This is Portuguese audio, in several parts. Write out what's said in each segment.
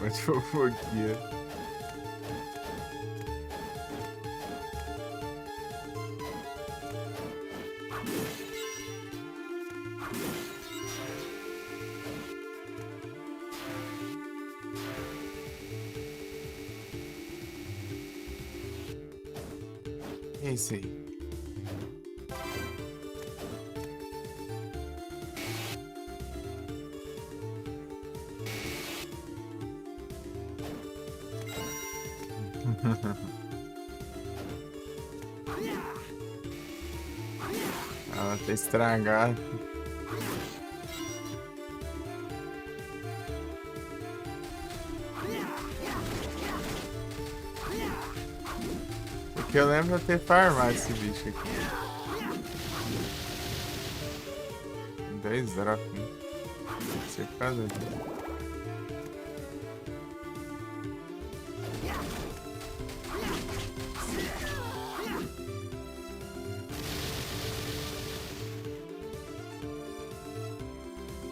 de fofoqueira. É isso aí. Ela tá estragada. Porque eu lembro de ter farmado esse bicho aqui. 2 drops, né? Não sei por causa disso.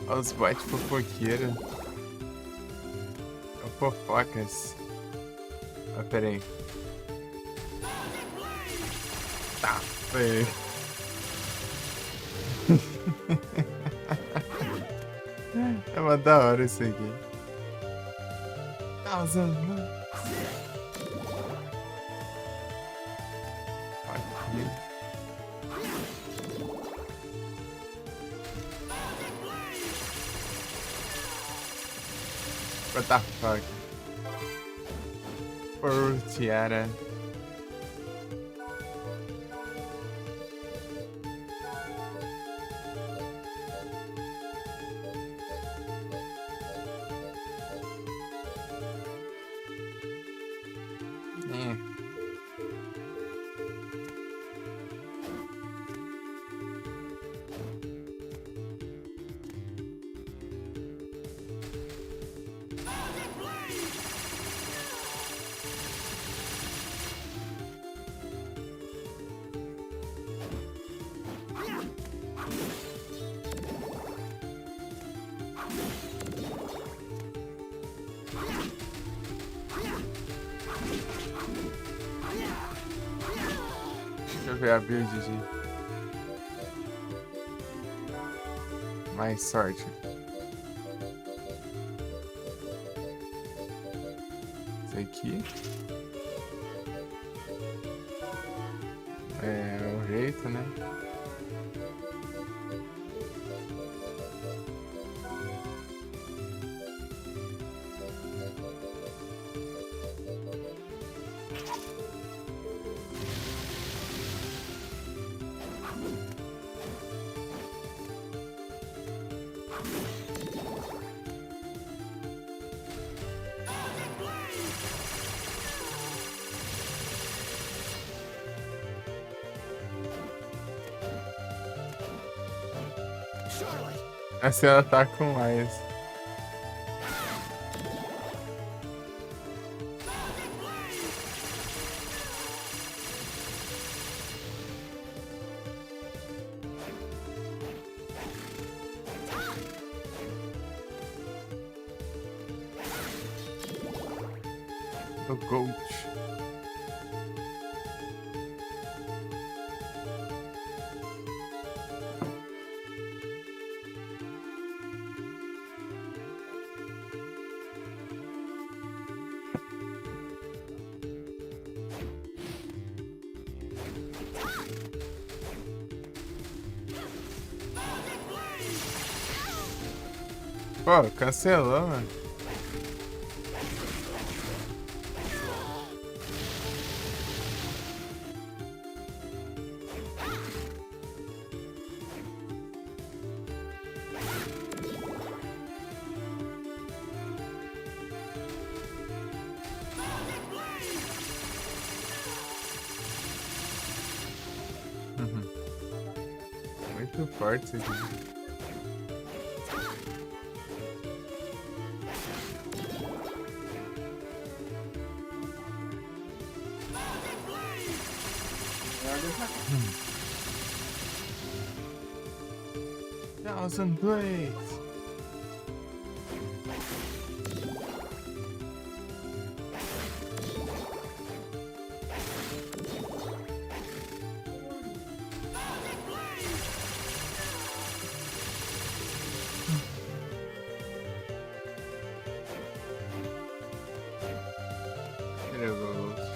Olha os bots fofoqueiros. Fofocas. Ah, pera aí. Tá, foi. É uma da hora isso aqui. Tá usando. Aqui. What the fuck? Portiara. Deixa eu ver a build de mais sorte. Esse aqui é o jeito, né? Assim ela tá com mais. O Gold. Pô, cancelou, mano. Muito forte isso aqui. Thousand Blades. There goes.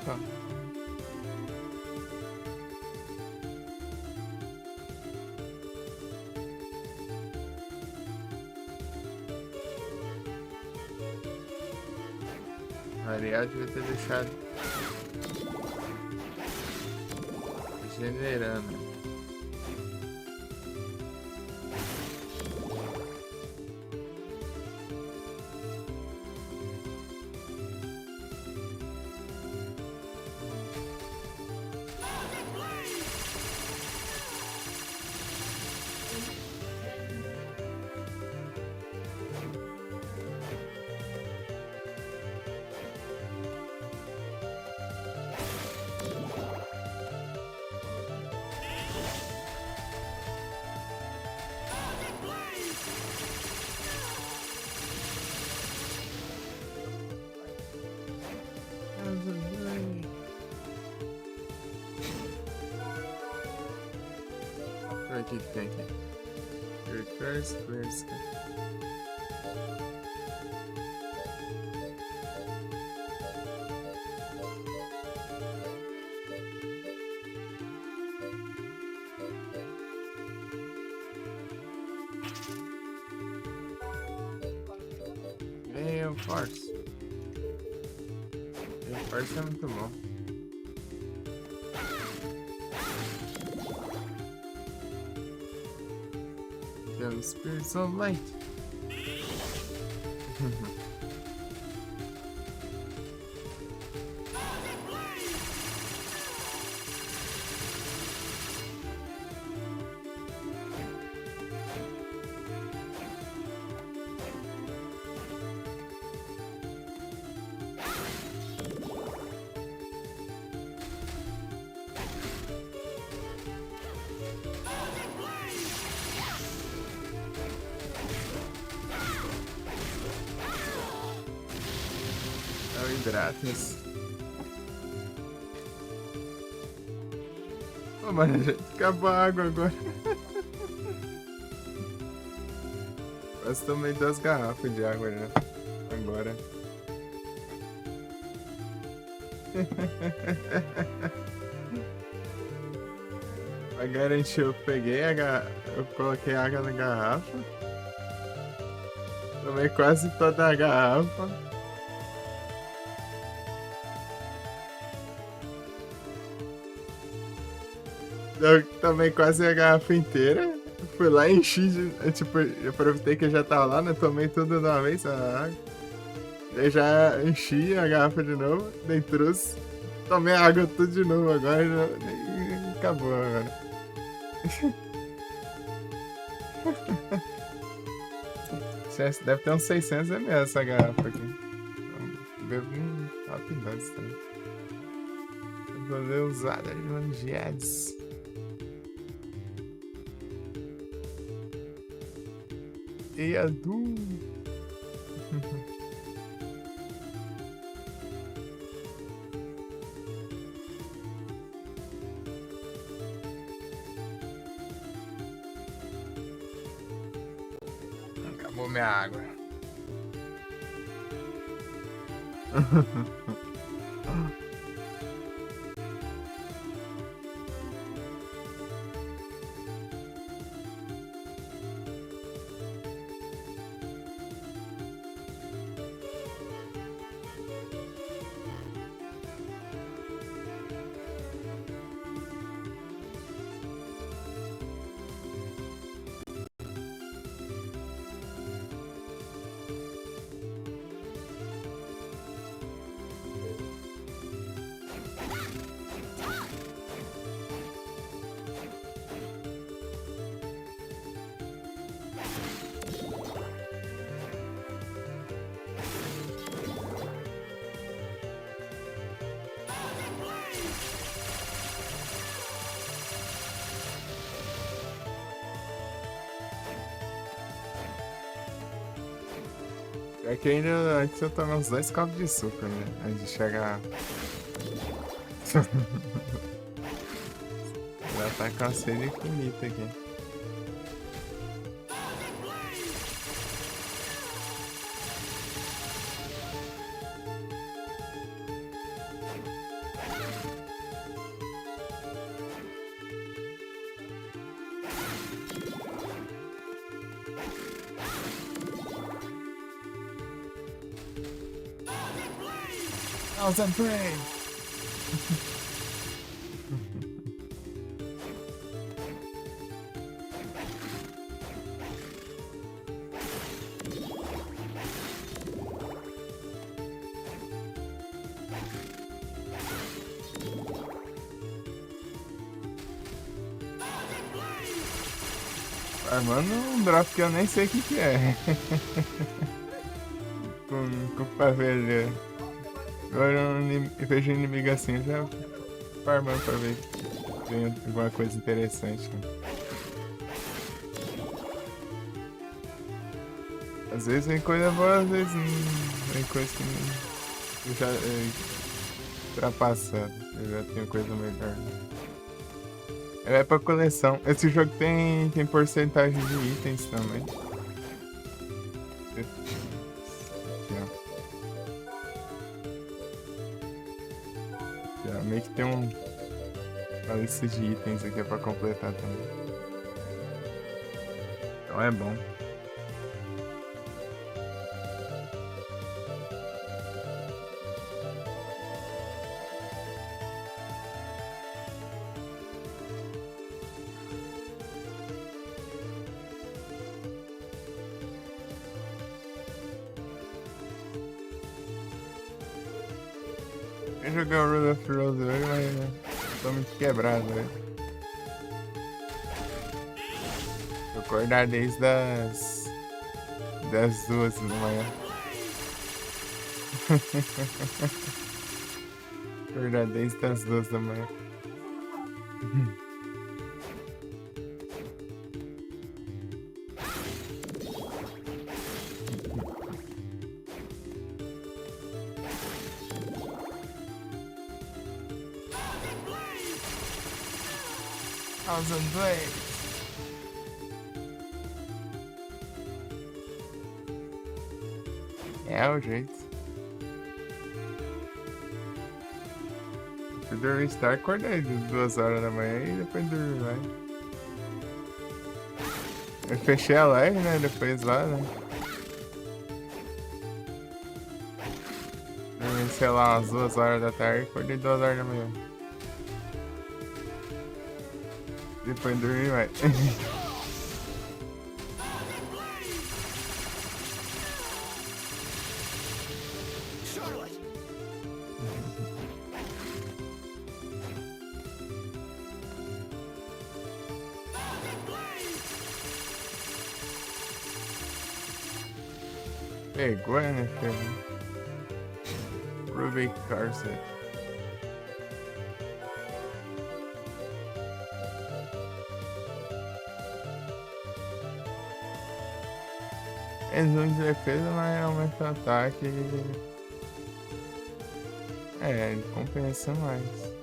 Tá. Aliás, devia ter deixado generando. Olha o que tem aqui. Reverse Risk. O Force. O Force é muito bom. The Spirits of Light. Hidrata-se. Ô, mano, já acabou a água agora. Quase tomei 2 garrafas de água já. Agora. Pra garantir, eu peguei eu coloquei água na garrafa. Tomei quase toda a garrafa. Eu tomei quase a garrafa inteira. Fui lá e enchi tipo, eu aproveitei que eu já tava lá, né? Tomei tudo de uma vez a água. Daí já enchi a garrafa de novo, daí trouxe. Tomei a água tudo de novo agora já, acabou agora. Deve ter uns 600 ml essa garrafa aqui. Bebo rapidão isso também. Vou ver usada de Langeads. E Adu. Acabou minha água. É que ainda antes eu tomei uns 2 copos de suco, né? Antes de chegar. Já tá com a sede infinita aqui. Thousand Prey! Mano, um drop que eu nem sei o que é. com pavelha. Agora eu vejo inimigo assim, já farmando pra ver se tem alguma coisa interessante. Às vezes vem coisa boa, às vezes não. Tem coisa que já é ultrapassada. Eu já tenho coisa melhor. É pra coleção. Esse jogo tem porcentagem de itens também. Meio que tem uma lista de itens aqui pra completar também. Então é bom. Eu joguei o Road of Rose hoje, mas tô muito quebrado, velho. Tô acordado desde das 2 da manhã. Acordado desde as 2 da manhã. Thousand Blades. É o jeito. Fui dormir tarde, acordei de 2 horas da manhã e depois dormi mais. Eu fechei a live, né? Depois lá, né? Dormi, sei lá, umas 2 horas da tarde, acordei 2 horas da manhã. Depois dormi mais. Pegou, né, filho? Ruby Carson. É zoom de defesa, mas aumenta o ataque. É, ele compensa mais.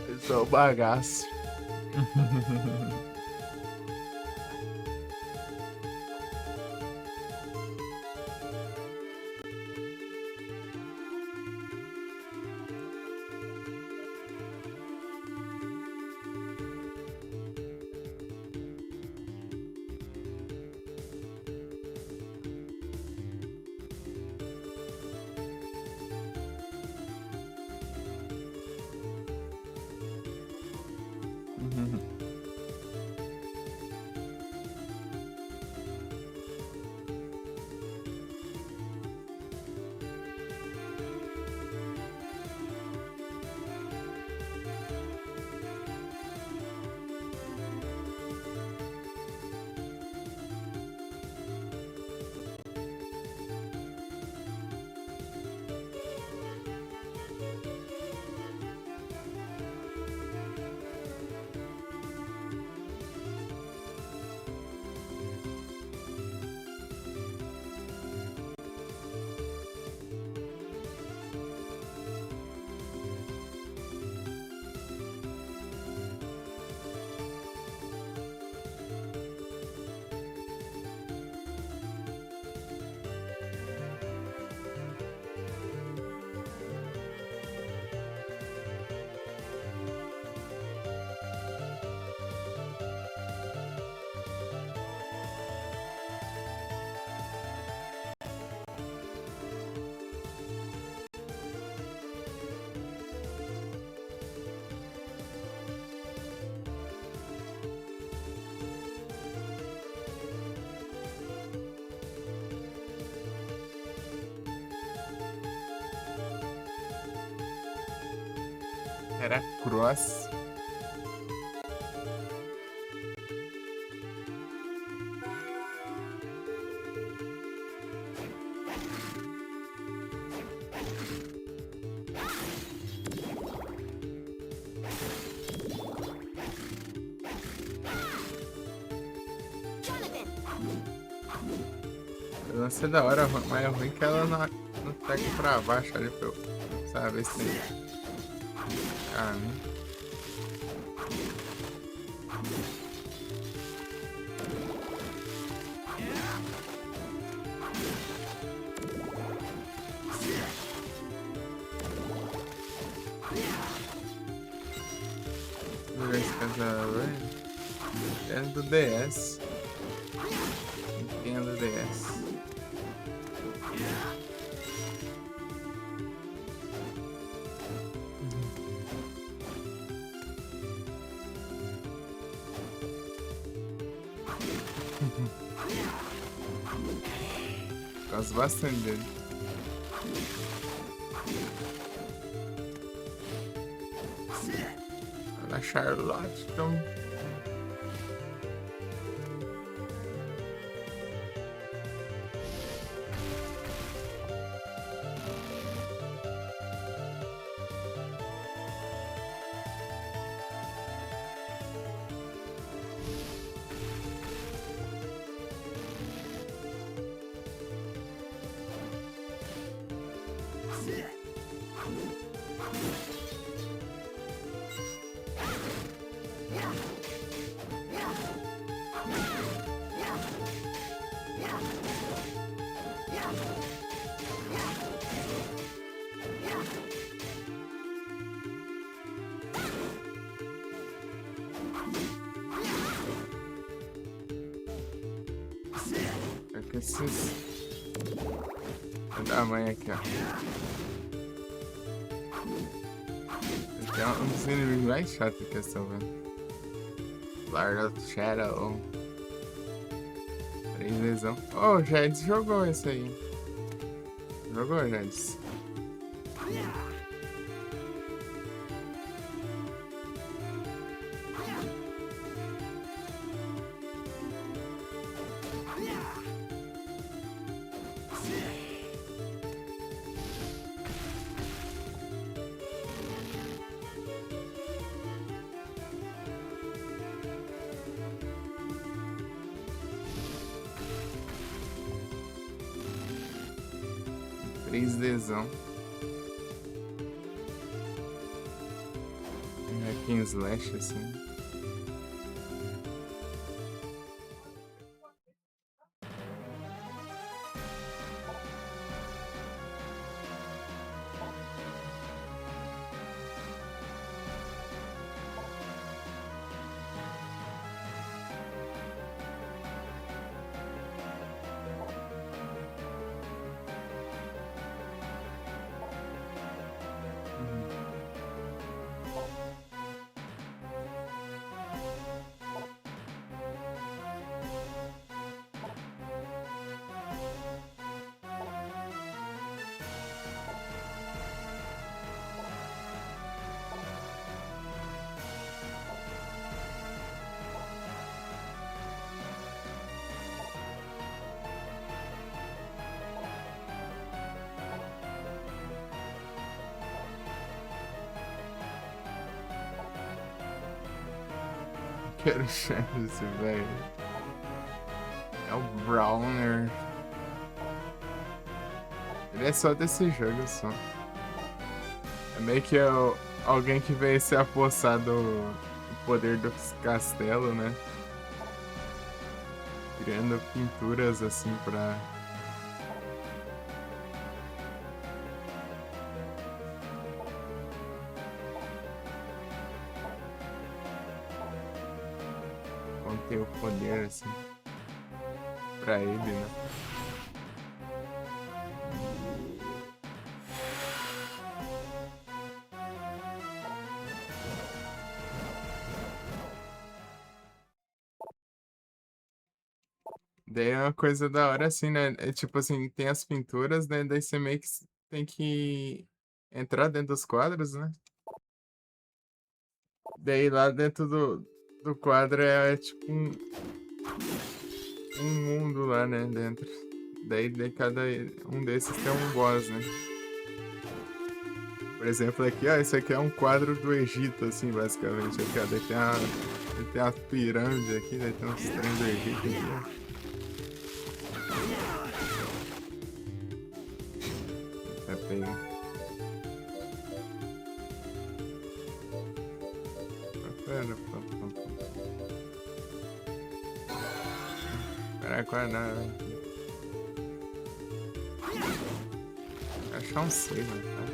Eu sou o bagaço. Era cross. Ela ser da hora, mas é ruim que ela não tá aqui pra baixo ali pra eu saber se tem caminho. Vou ver esse casal aí. É do DS. Quem é do DS? Gosto bastante dele. Olha a Charlotte, então. com esses... da mãe aqui, ó. Esse é um dos inimigos mais chatos que eu estou vendo. Lord of Shadow. 3Dzão. Oh, o Jeds jogou isso aí. Jogou, Jeds. Dzão. Hack and slash assim. Quero chefe desse velho. É o Browner. Ele é só desse jogo, só. É meio que alguém que veio se apossar do poder dos castelos, né? Criando pinturas assim pra... ter o poder assim pra ele, né? Daí é uma coisa da hora assim, né? É tipo assim, tem as pinturas, né? Daí você meio que tem que entrar dentro dos quadros, né? Daí lá dentro do quadro é tipo um mundo lá, né? Dentro. Daí de cada um desses tem um boss, né? Por exemplo, aqui, ó, esse aqui é um quadro do Egito, assim, basicamente. Aqui, ó, daí tem a pirâmide aqui, daí tem uns trem do Egito aqui, ó. Tá pegando. Caraca, achar um save, cara.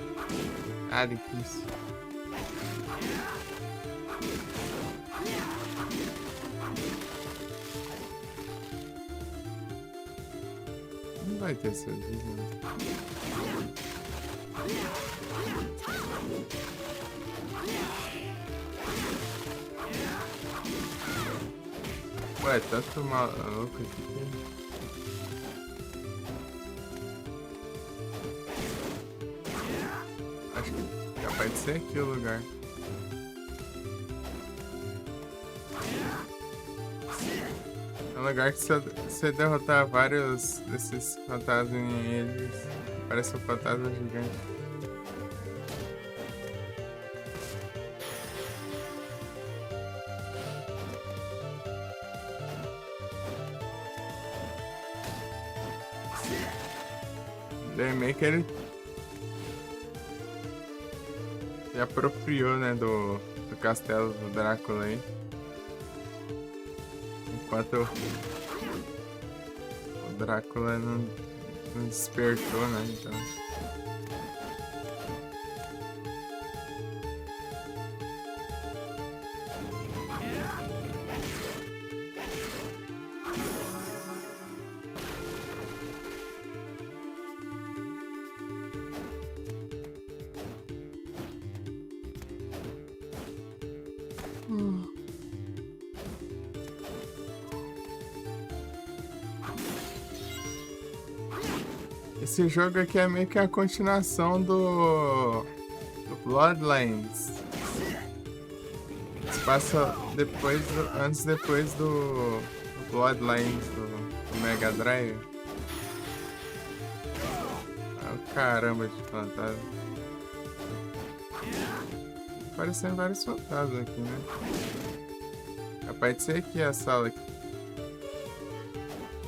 Ah, difícil. Não vai ter save, né? Ué, tanto maluco aqui. Acho que capaz de ser aqui o lugar. É um lugar que se você derrotar vários desses fantasmas em eles, parece um fantasma gigante. Daí meio que ele se apropriou, né, do castelo do Drácula aí. Enquanto o Drácula não despertou, né, então... Esse jogo aqui é meio que a continuação do Bloodlines. Se passa antes depois do Bloodlines do Mega Drive. Ah, o caramba de fantasma. Aparecendo vários fantasmas aqui, né? Capaz de ser aqui a sala aqui.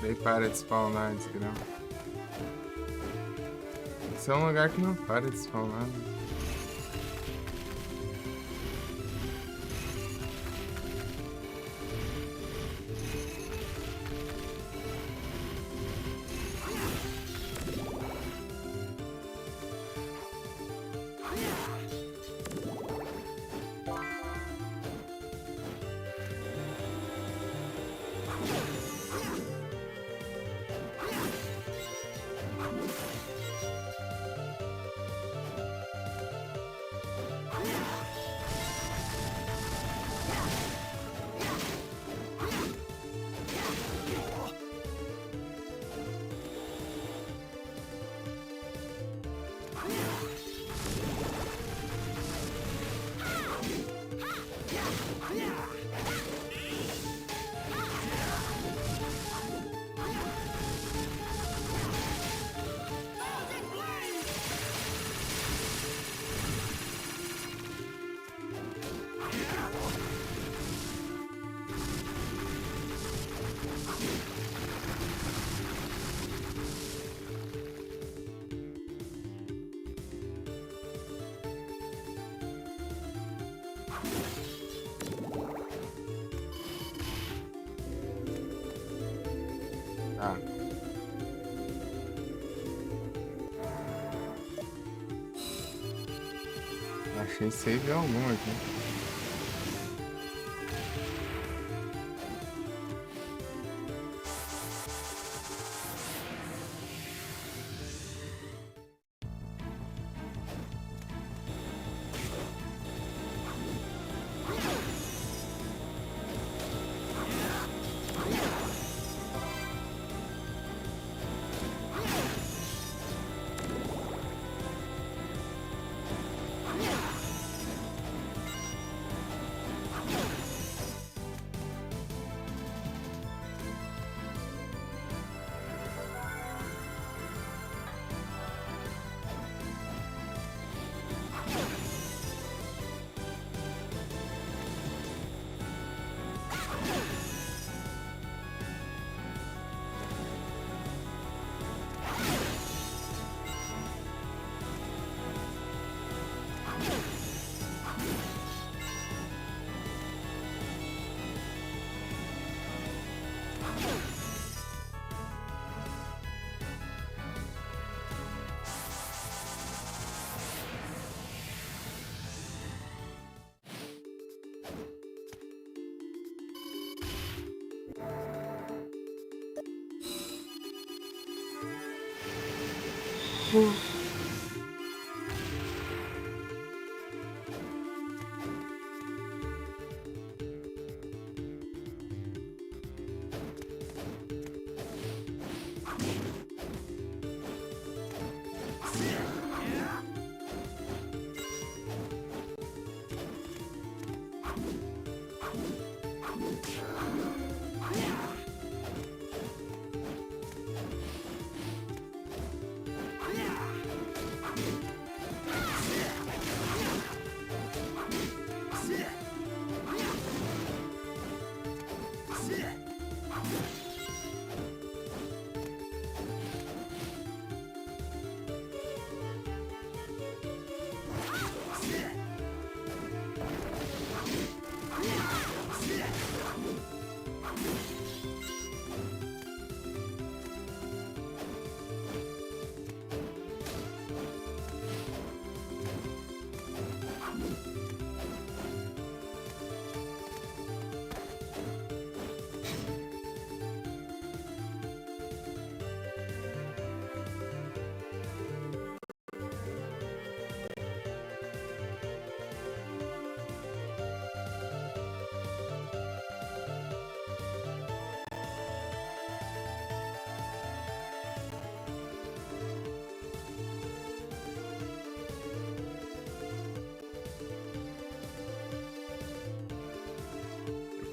Daí para de spawnar, desgrama. Esse é um lugar que não para de spawnar, né? Tá. Achei save algum aqui.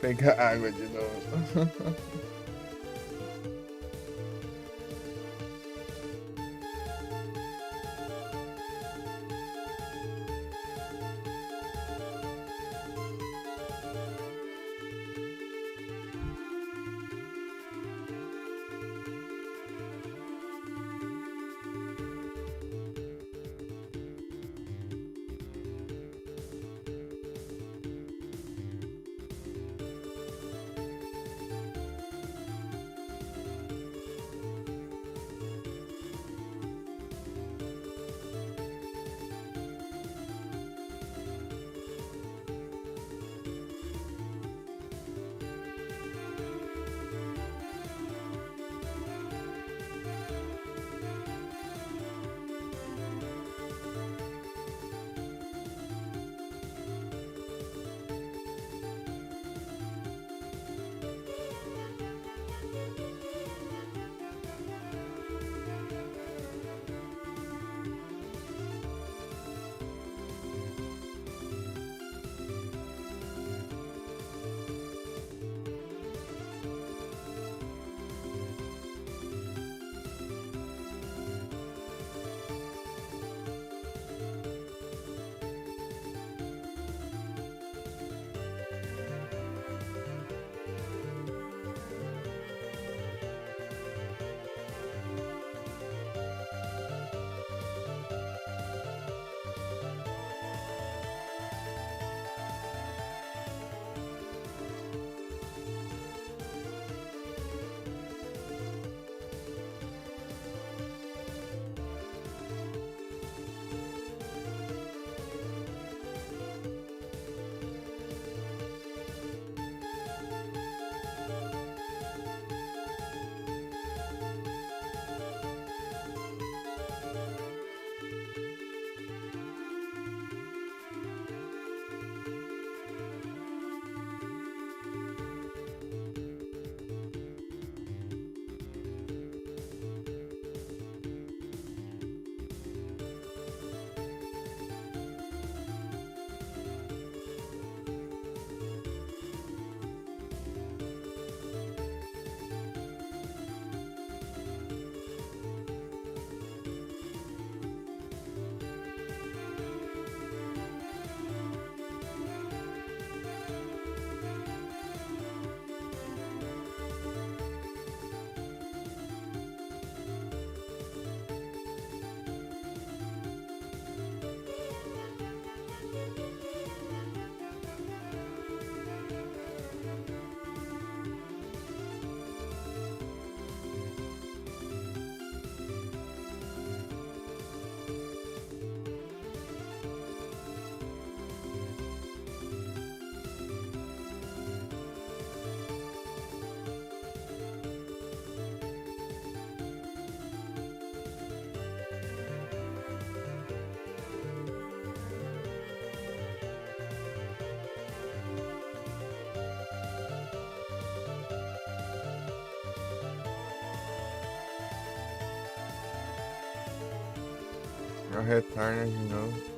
pegar água de novo. Eu retorno de novo.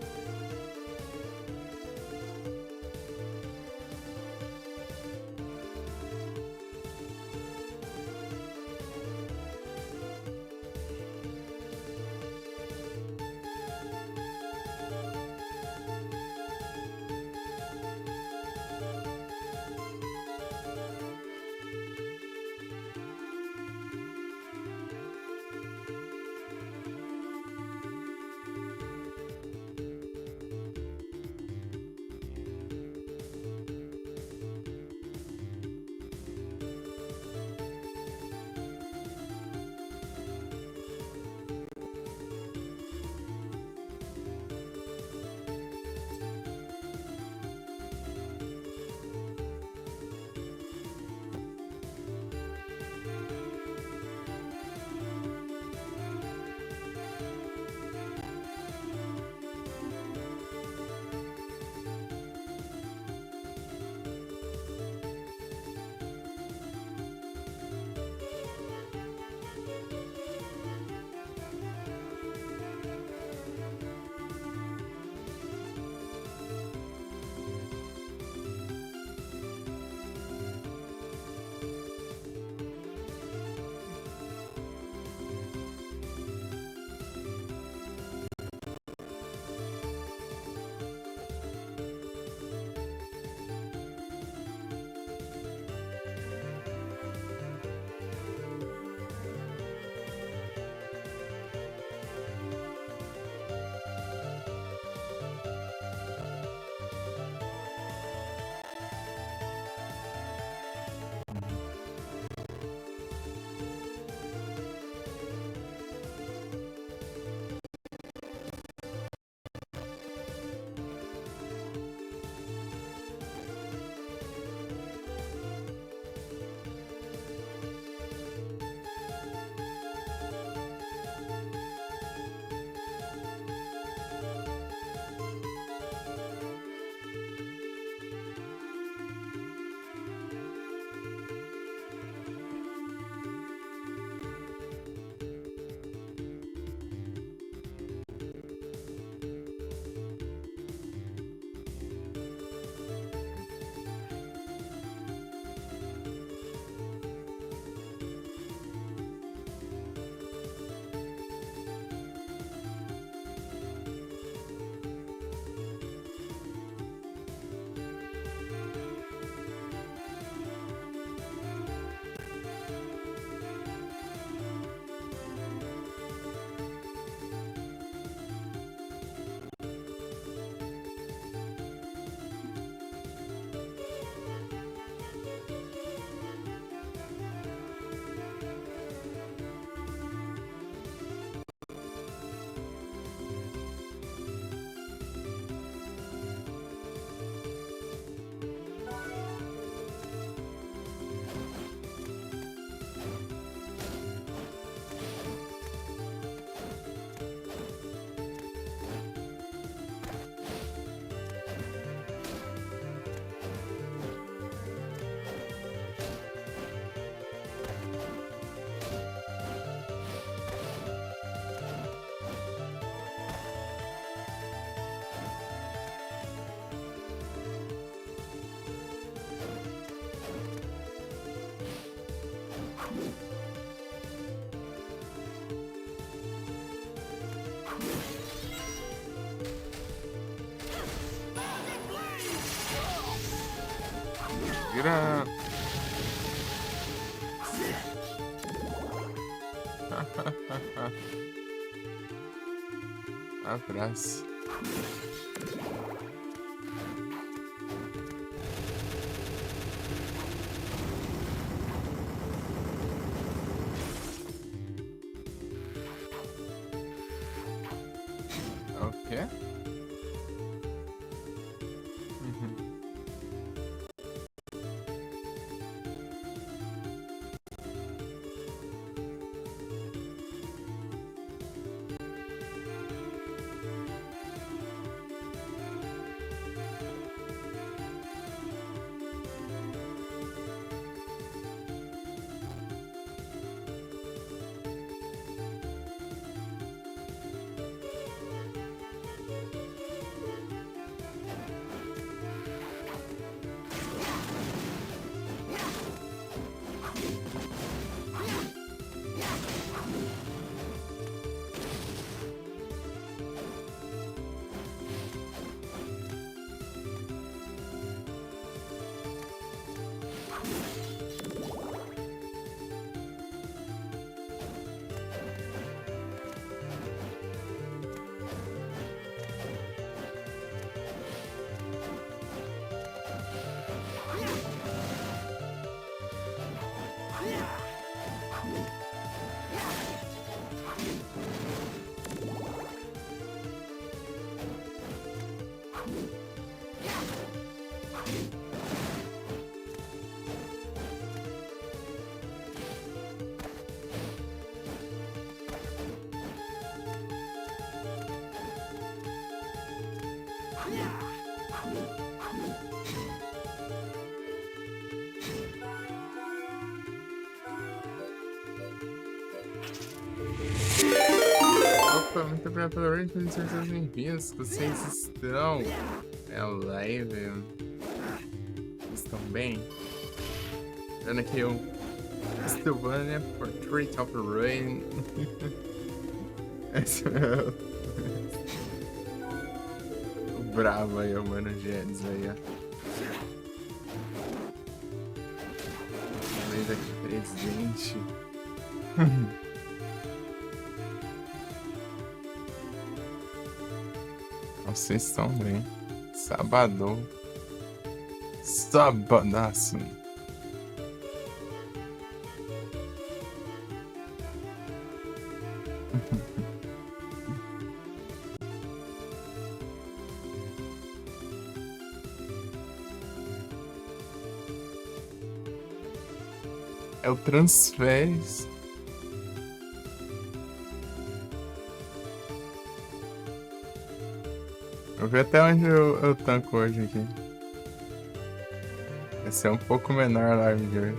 Vira. Abraço. O quê? Uhum. Opa, muito obrigado pela range, sejam todos bem-vindos. Vocês estão. É o live. Estão bem? Vendo aqui o Castlevania Portrait of Rain. Esse é o bravo aí, o Mano Jedis aí, ó. Lei daqui presente. Vocês estão bem. Sabadão. Sabadaço. É o Transfers. Vou ver até onde eu tanco hoje aqui. Vai ser um pouco menor a live de hoje.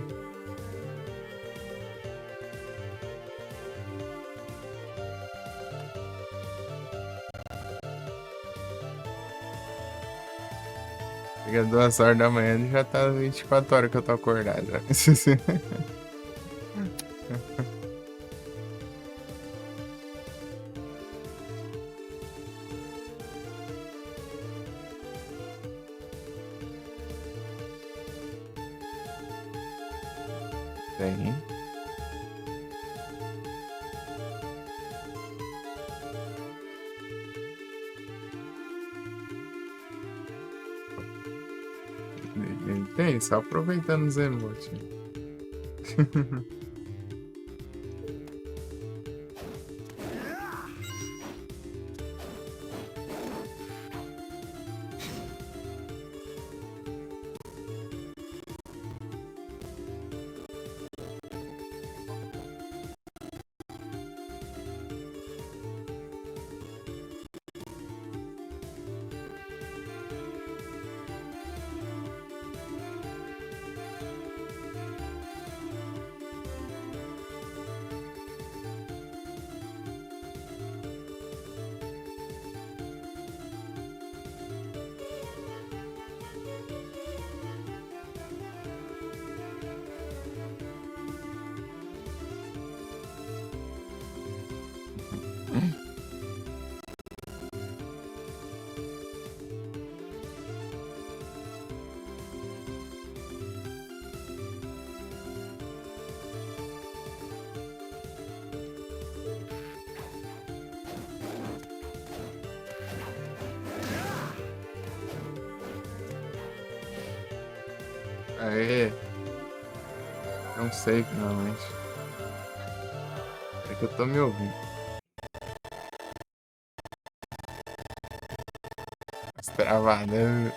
Chega 2 horas da manhã e já tá 24 horas que eu tô acordado. Tem. Tem, só aproveitando os emotes. Aê, não sei finalmente. É que eu tô me ouvindo. As travadas.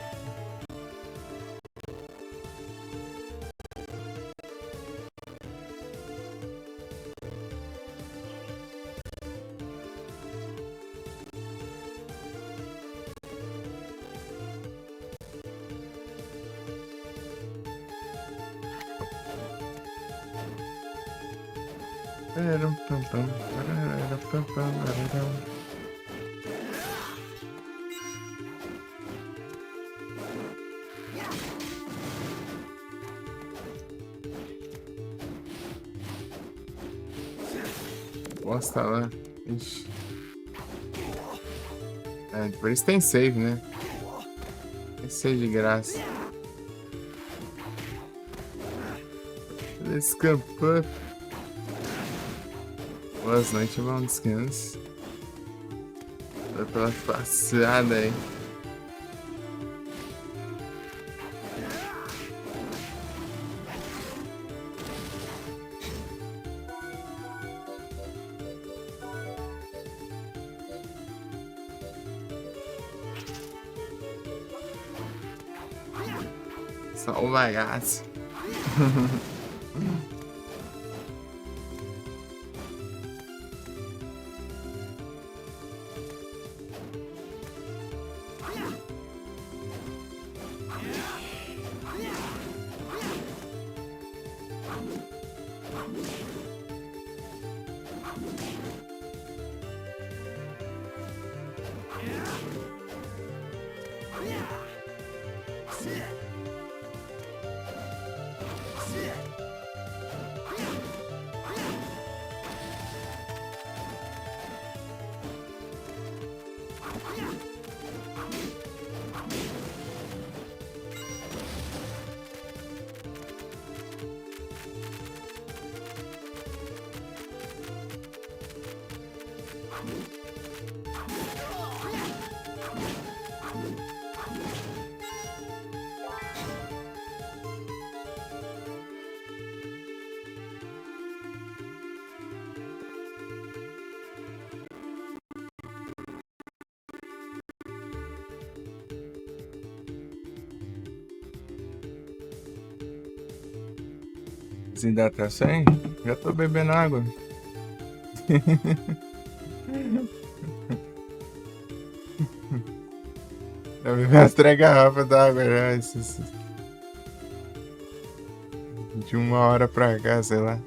Bosta lá. Ixi. É, por isso tem save, né? Tem save de graça. Escapou. Boas noites, bom descanso. Foi pela passada aí. Só o bagaço. Desidratação, hein? Já tô bebendo água. Já bebi umas 3 garrafas d'água já. De 1 hora pra cá, sei lá.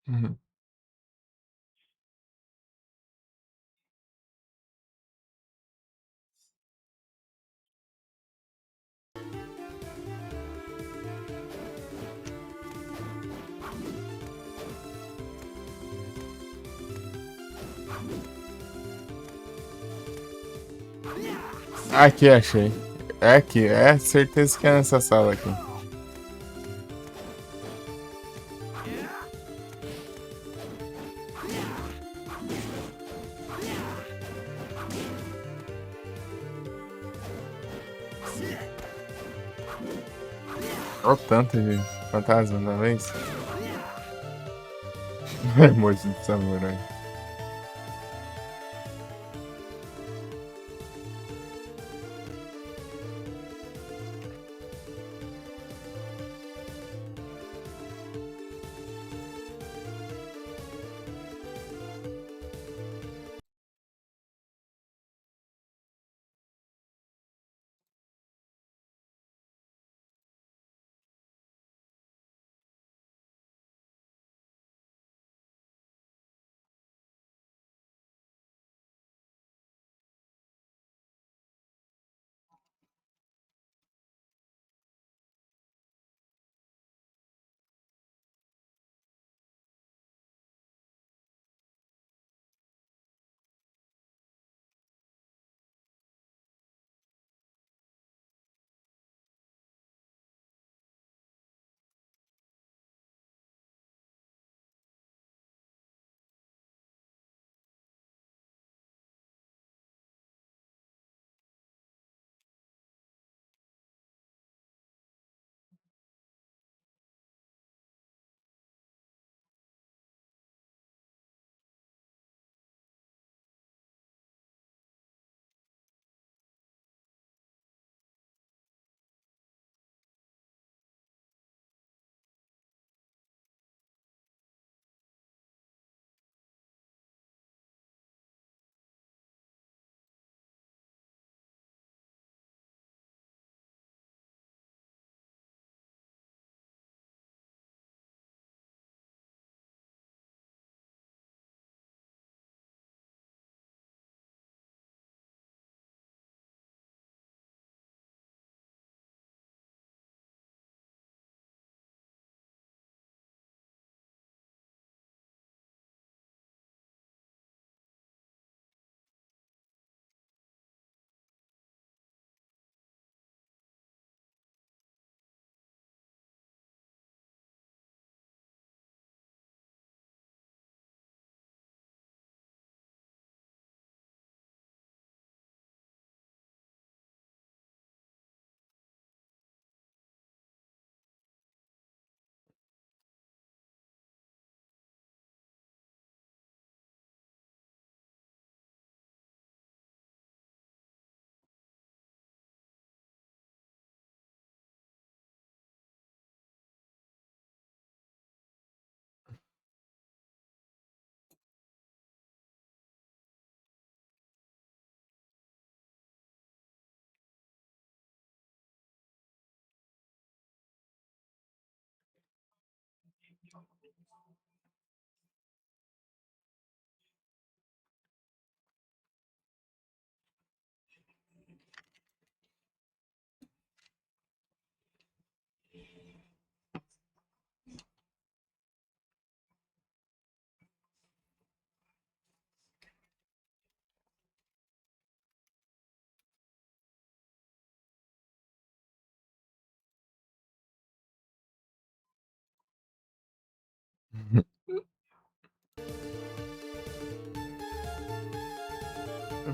Uhum. Aqui, achei. É aqui, é certeza que é nessa sala aqui. Olha o tanto de fantasma da vez. Emoji de samurai.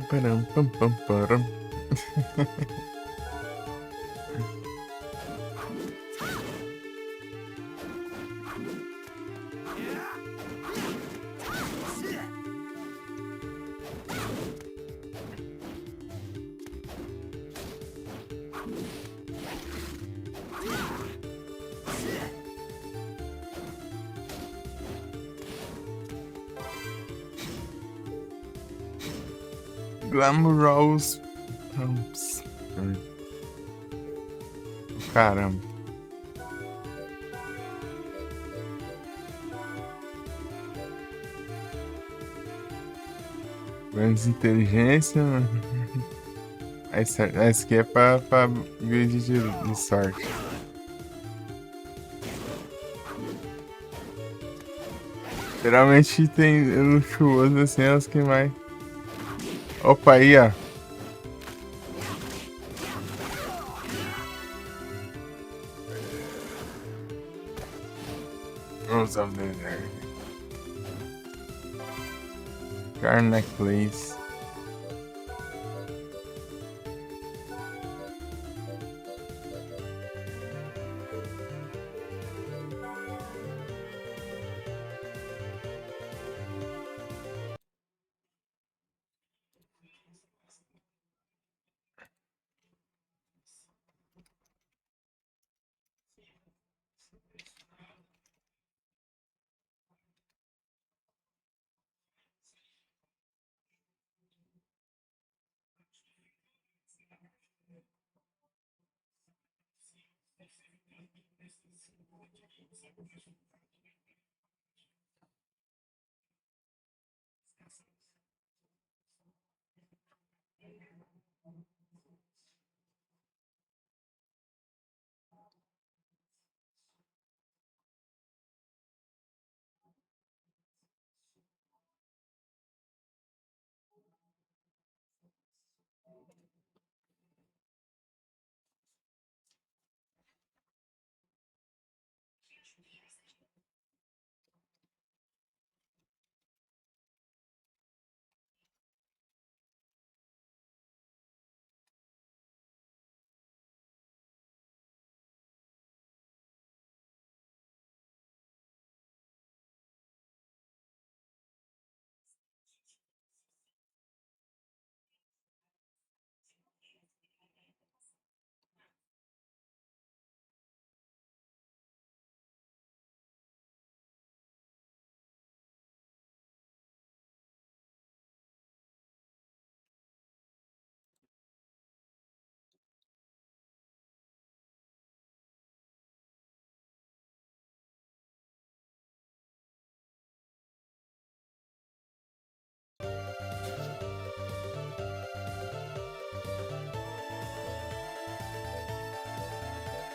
Param, pam, pam, param. Glamorous Pumps. Caramba. Menos inteligência, mano. Essa aqui é pra grid de sorte. Geralmente tem luxuoso assim, é os que mais. Opa, aí, ó. Rose of the Desert. Karnak Place.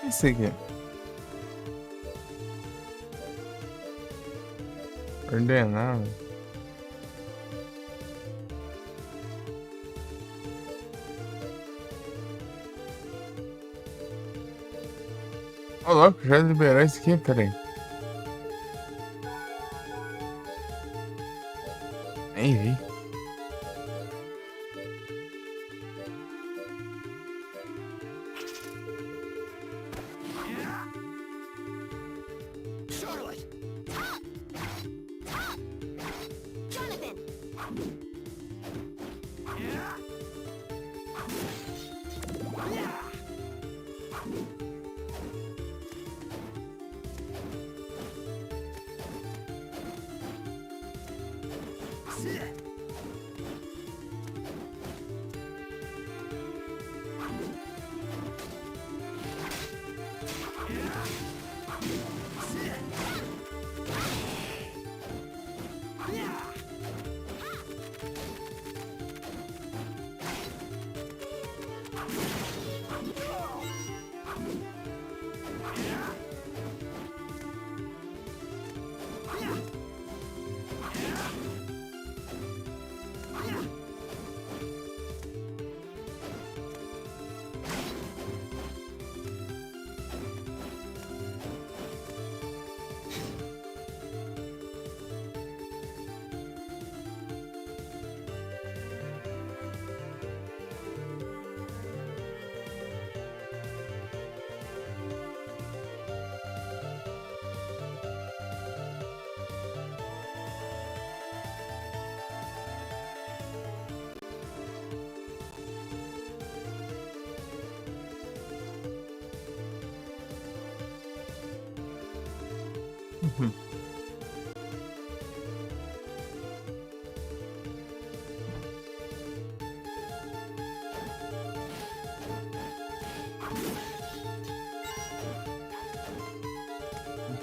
Esse aqui. Ordenar. Ô, louco, já liberou isso aqui? Peraí. Nem vi.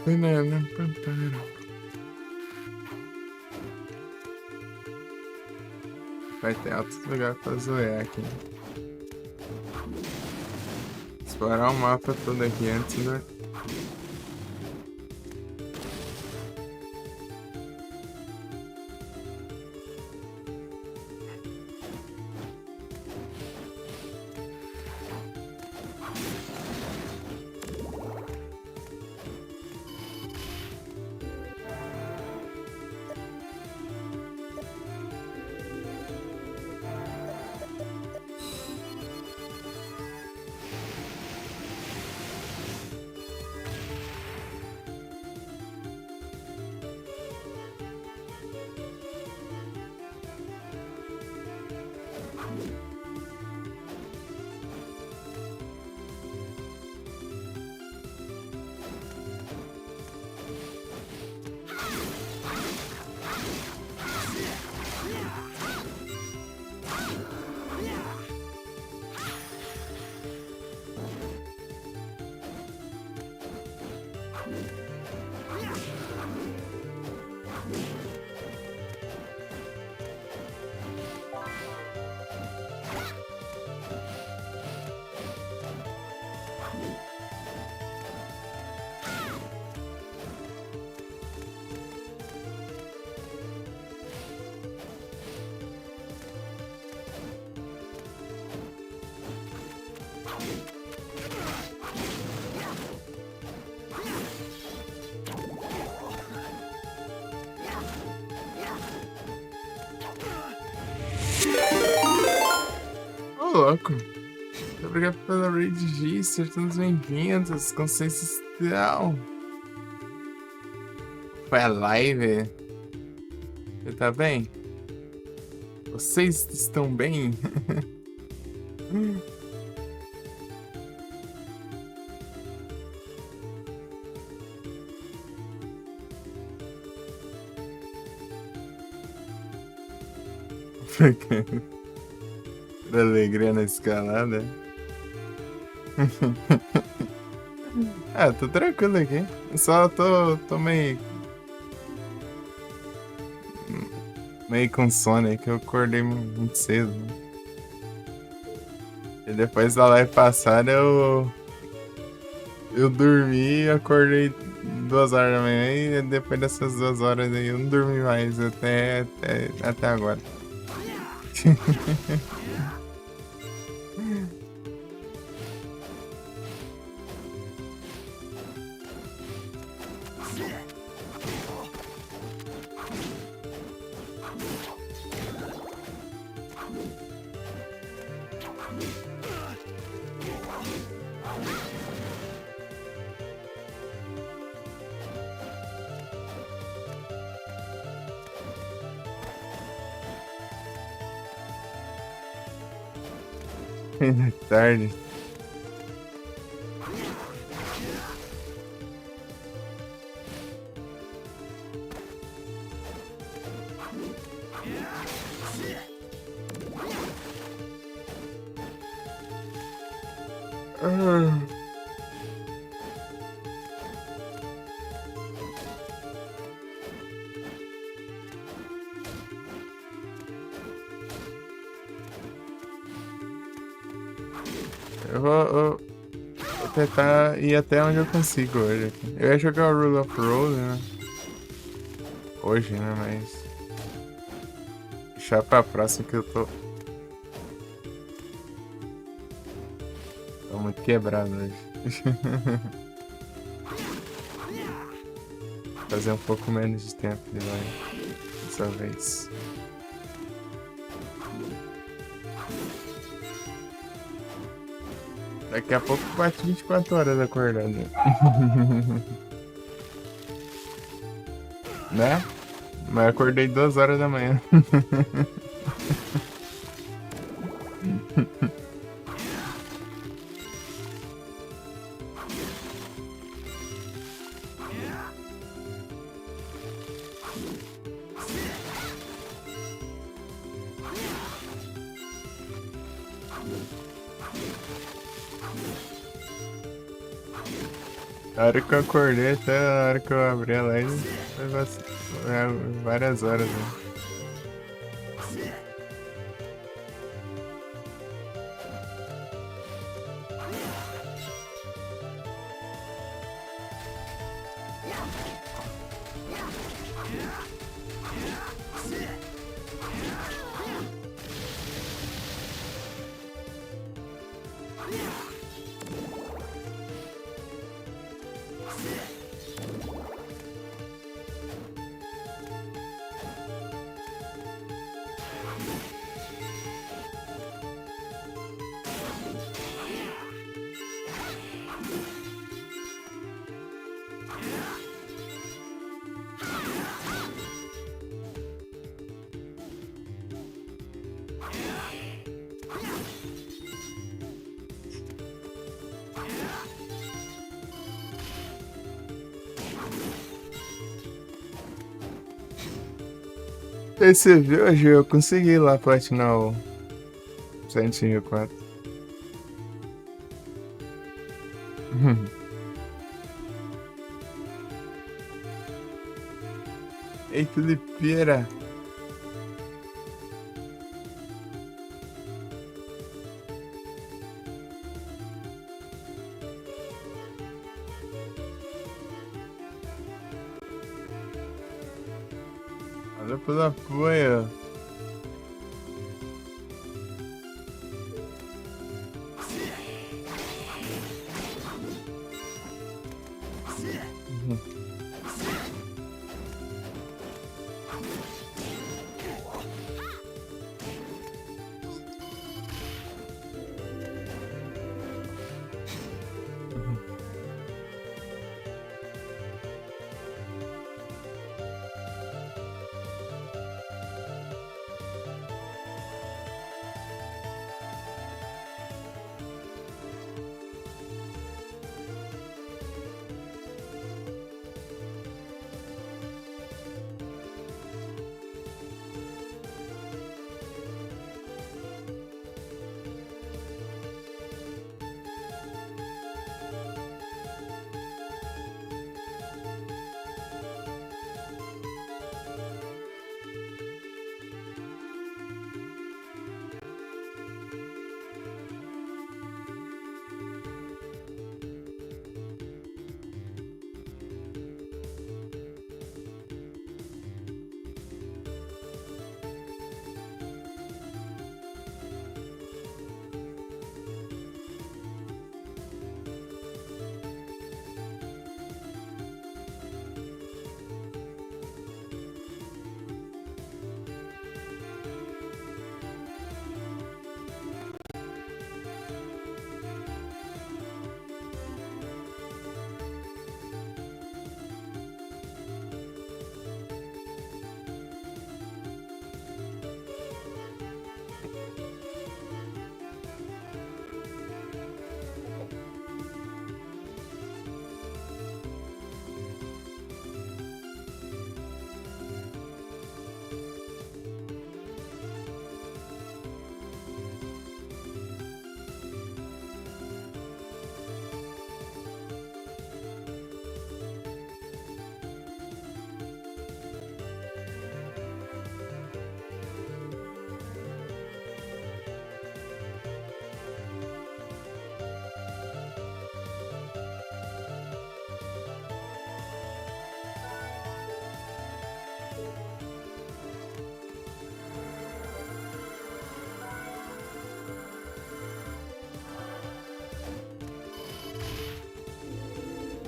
Banana pantera. Vai ter altos lugares pra zoar aqui. Explorar o mapa todo aqui antes, né? Ô, louco. Muito obrigado pela raid G, sejam todos bem-vindos. Consciência Social. Foi a live. Você tá bem? Vocês estão bem? Da alegria na escalada. Ah, tô tranquilo aqui. Só tô meio com sono aí, que eu acordei muito cedo. E depois da live passada eu dormi e acordei 2 horas da manhã, e depois dessas 2 horas aí eu não dormi mais até agora. Tarde. Eu vou tentar ir até onde eu consigo hoje. Eu ia jogar o Rule of Rose, né? Hoje, né? Mas deixar pra próxima que eu tô muito quebrado hoje. Fazer um pouco menos de tempo de live dessa vez. Daqui a pouco bate 24 horas acordado. Né? Mas acordei 2 horas da manhã. A hora que eu acordei até a hora que eu abri a live, foi várias horas, né? E você viu, hoje eu consegui lá platinar o Silent Hill 4. Ei, Felipeira! Valeu pelo apoio!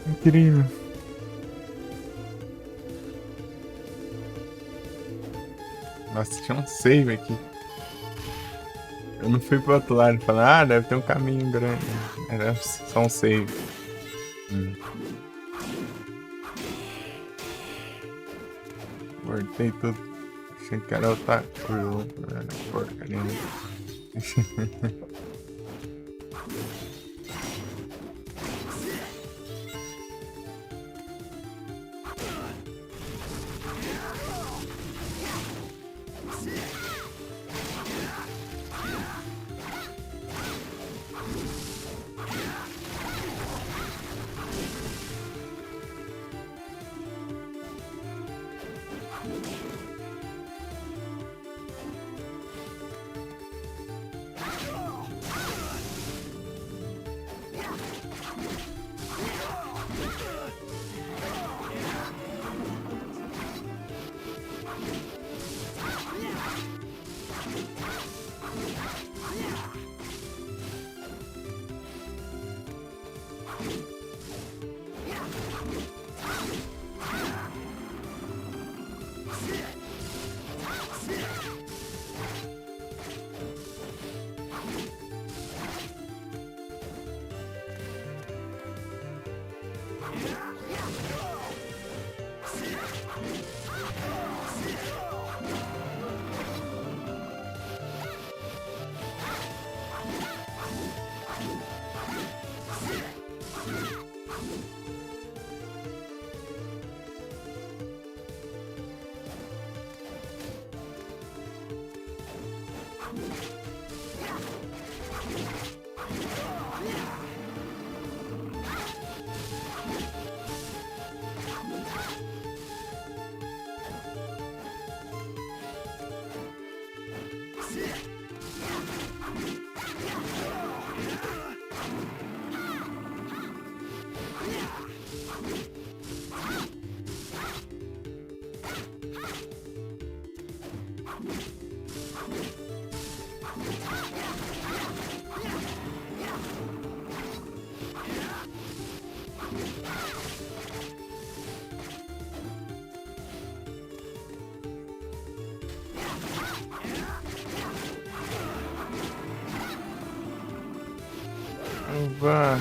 Incrível. Nossa, tinha um save aqui. Eu não fui pro outro lado. Falei, ah, deve ter um caminho grande. Era só um save. Cortei tudo. Achei que era outra coisa. Era porcaria. Vá.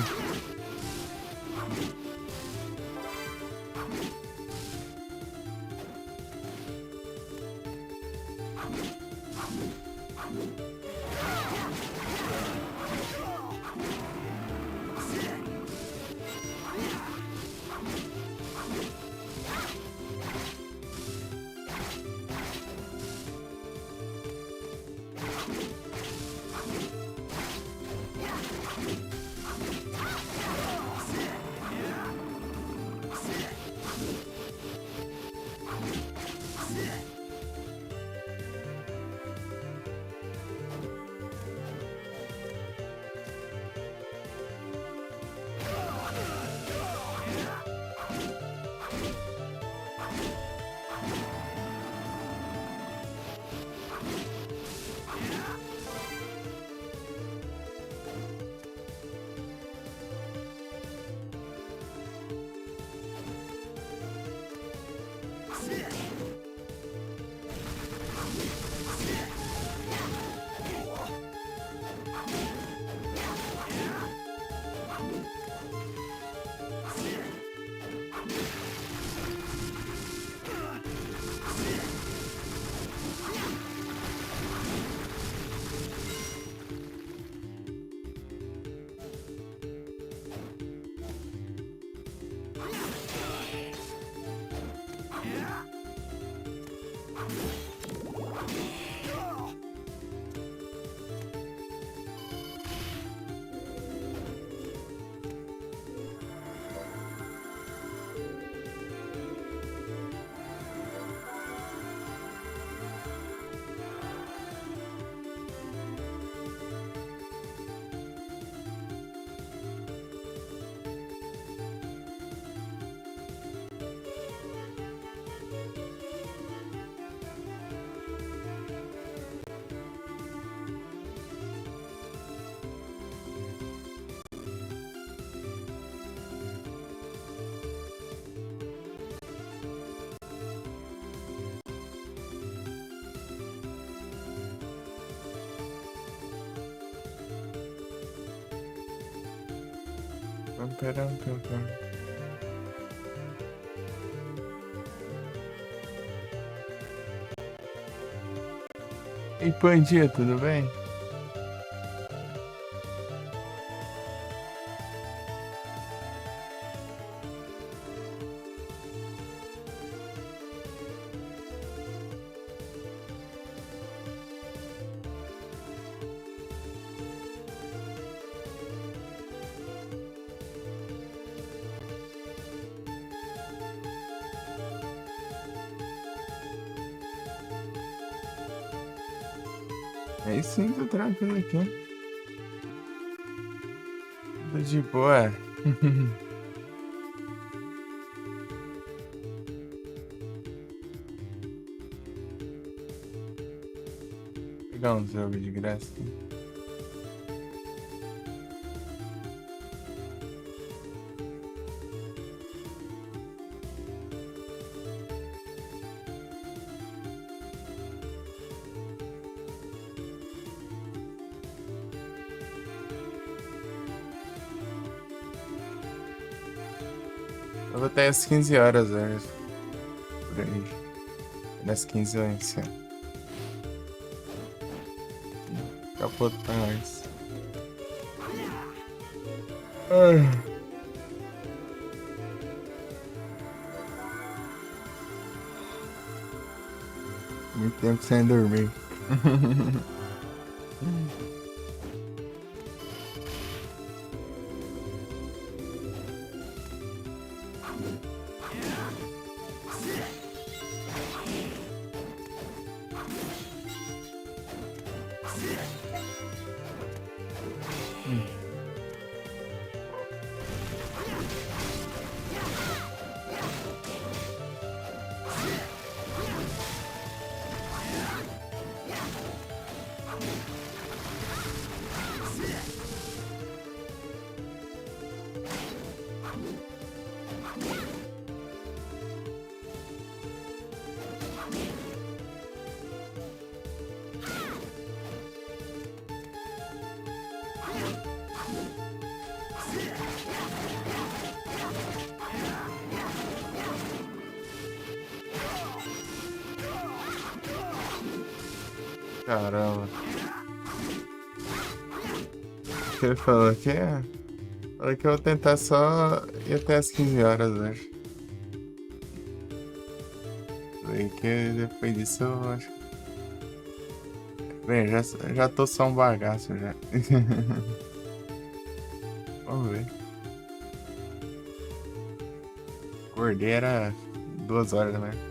Pera. E Pandinha, tudo bem? Aí sim, tô tranquilo aqui. Tô de boa. Pegar um jogo de graça. Eu vou até às 15 horas hoje. por aí. Das 15 horas, assim. Capotões. Ai. Muito tempo sem dormir. Caramba. O que ele falou aqui? Falou que eu vou tentar só ir até as 15 horas hoje. Falei que depois disso eu acho. Bem, já tô só um bagaço já. Vamos ver. Acordei era 2 horas da manhã.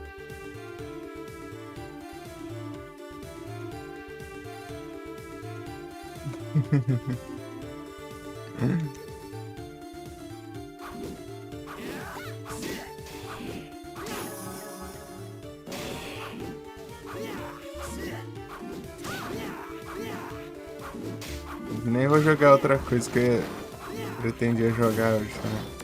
Nem vou jogar outra coisa que eu pretendia jogar hoje também.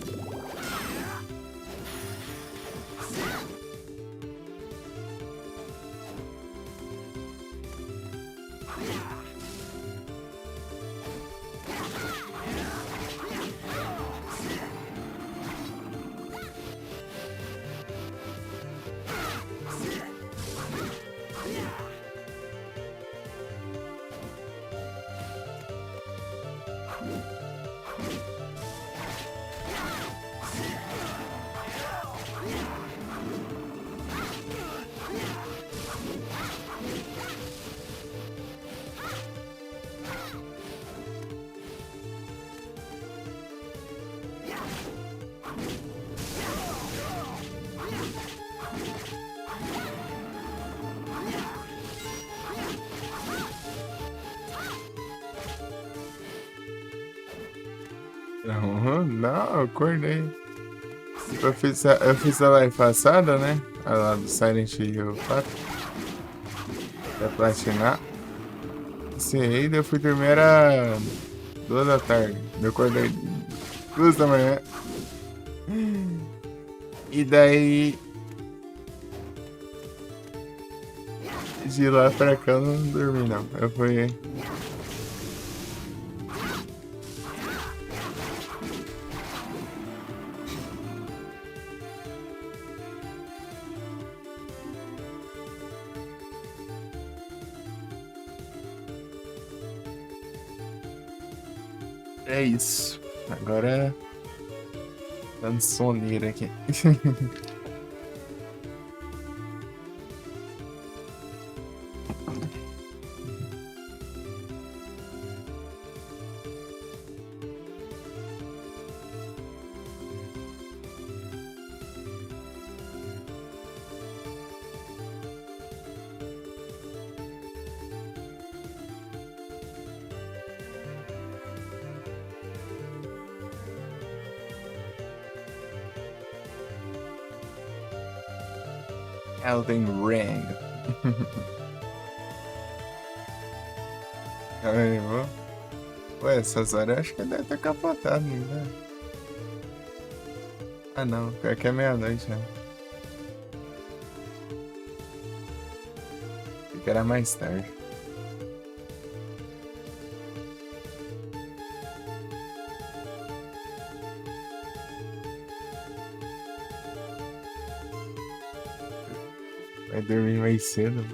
Não, eu acordei. Eu fiz a live passada, né? A lá do Silent Hill 4. Pra platinar. Encerrei, daí eu fui dormir, era 2 da tarde. Eu acordei 2 da manhã. E daí, de lá pra cá eu não dormi não. Eu fui. É isso. Agora dando soneira aqui. Elden Ring. Aí, ó. Ué, essas horas eu acho que deve ter capotado, né? Ah não, pior que é meia-noite, né? Achei que era mais tarde. Vai dormir mais cedo.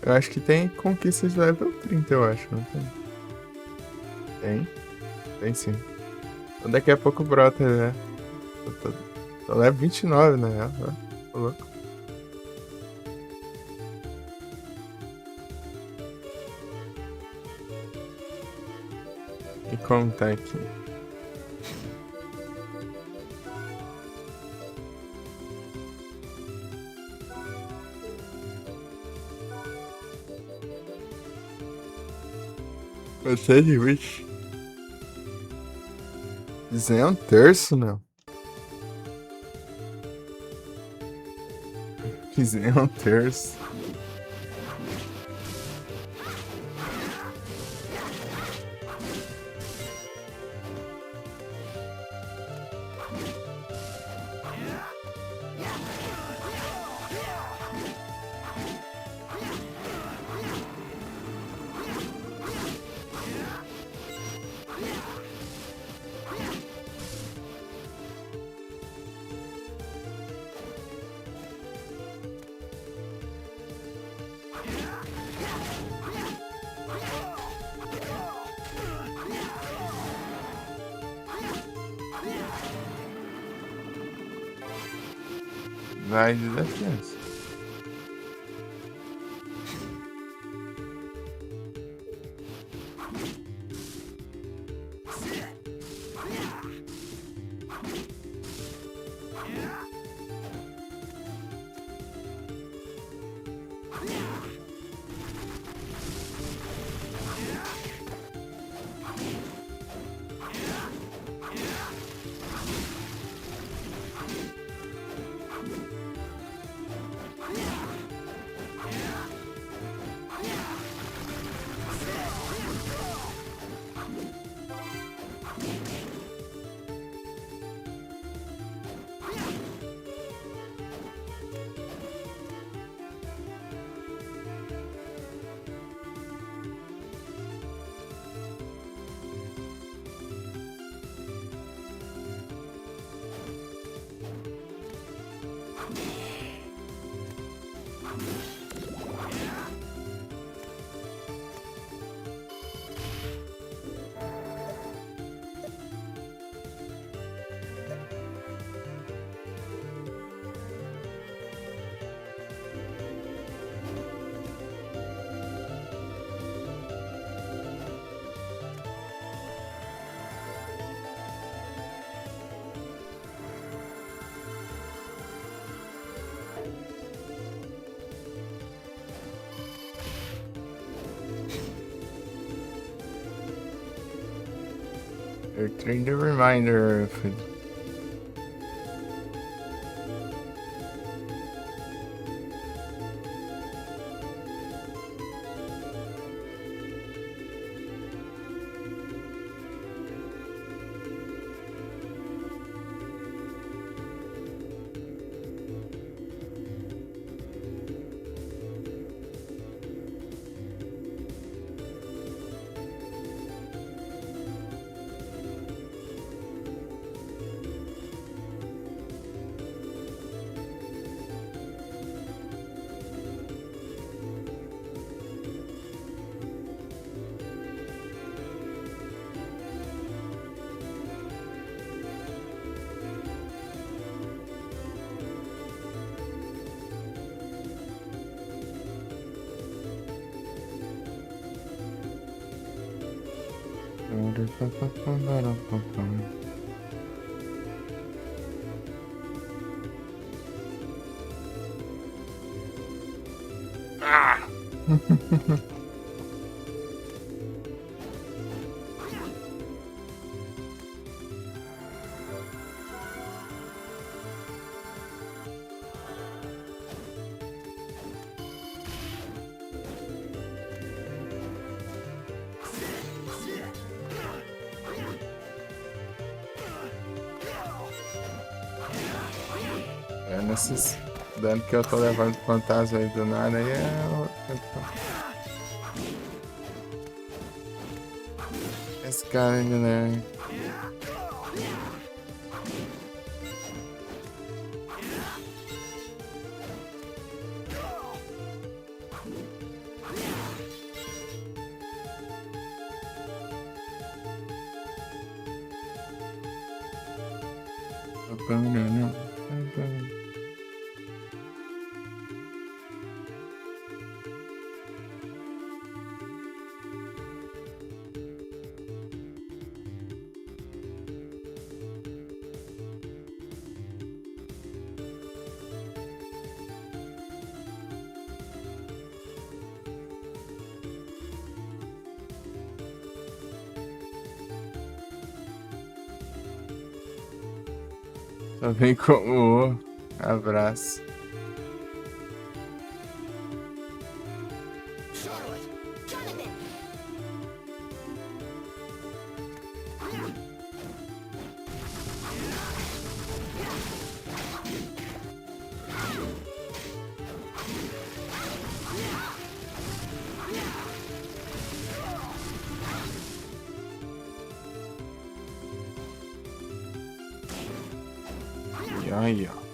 Eu acho que tem conquistas de level 30, eu acho, não tem? Tem? Tem sim. Então daqui a pouco brota, né? Eu tô level 29, na real. Ó, tô louco. E como tá aqui? Você é de 20. Isso é um terço, meu. Isso é um terço. Vai de defesa. Eu train the reminder. Ah! Nesses dano que eu tô levando fantasma aí do nada aí esse cara ainda, né? Só vem como abraço. E aí, ó.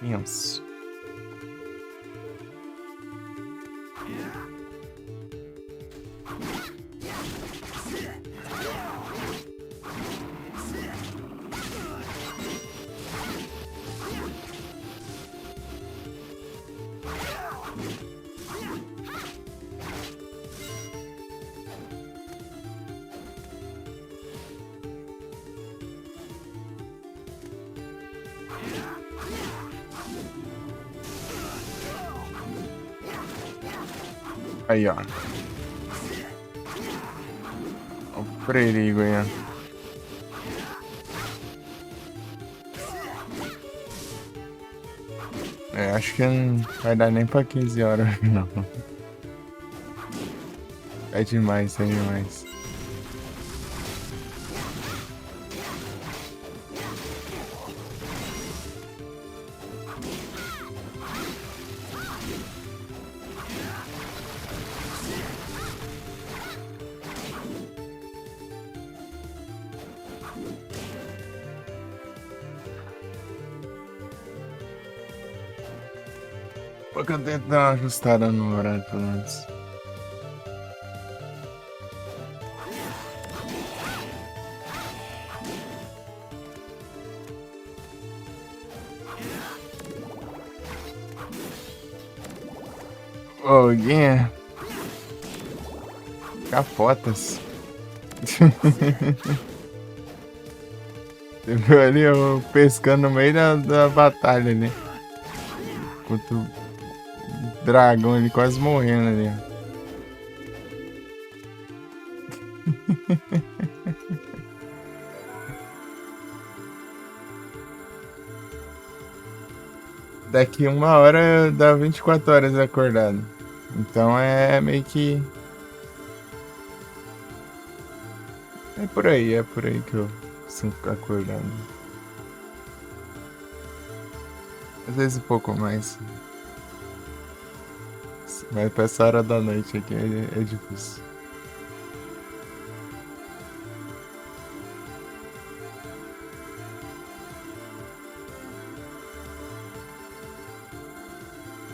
Yes. Aí, ó. Ó o perigo aí, ó. É, acho que não vai dar nem pra 15 horas, não. É demais, é demais. Porque eu tento dar uma ajustada no horário, pelo menos. Ô, Guinha, capotas. Você viu ali eu pescando no meio da batalha ali. Contra o dragão ali quase morrendo ali. Daqui 1 hora dá 24 horas acordado. Então é meio que. É por aí que eu sinto acordado. Às vezes um pouco mais. Mas pra essa hora da noite aqui é difícil.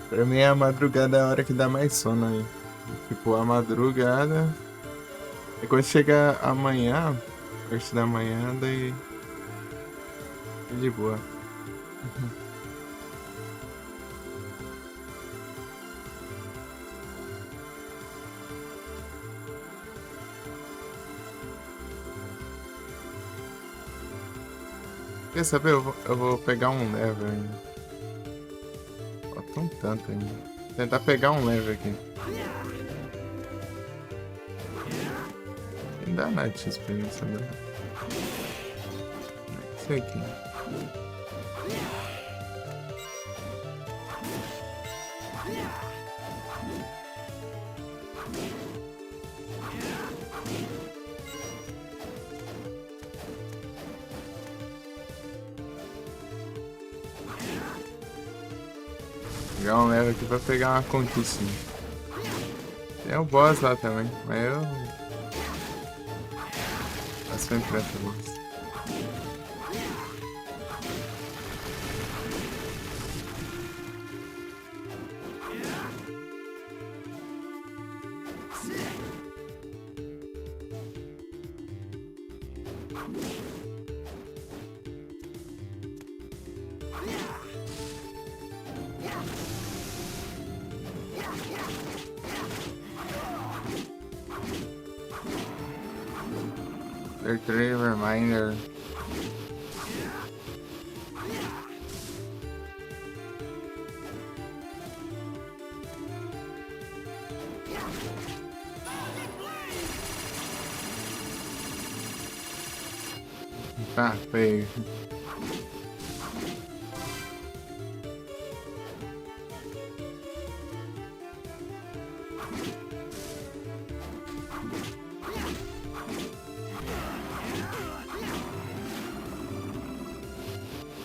Pra mim a madrugada é a hora que dá mais sono aí. Tipo, a madrugada. E quando chega amanhã, parte da manhã, daí é de boa. Quer saber? Eu vou pegar um level ainda. Falta um tanto ainda. Tentar pegar um level aqui. Não dá nada de experiência, né? Isso aqui. Pegar um level aqui pra pegar uma conquistinha. Tem o boss lá também, mas eu. Passo em frente ao boss. Victory Reminder. Tá, feio.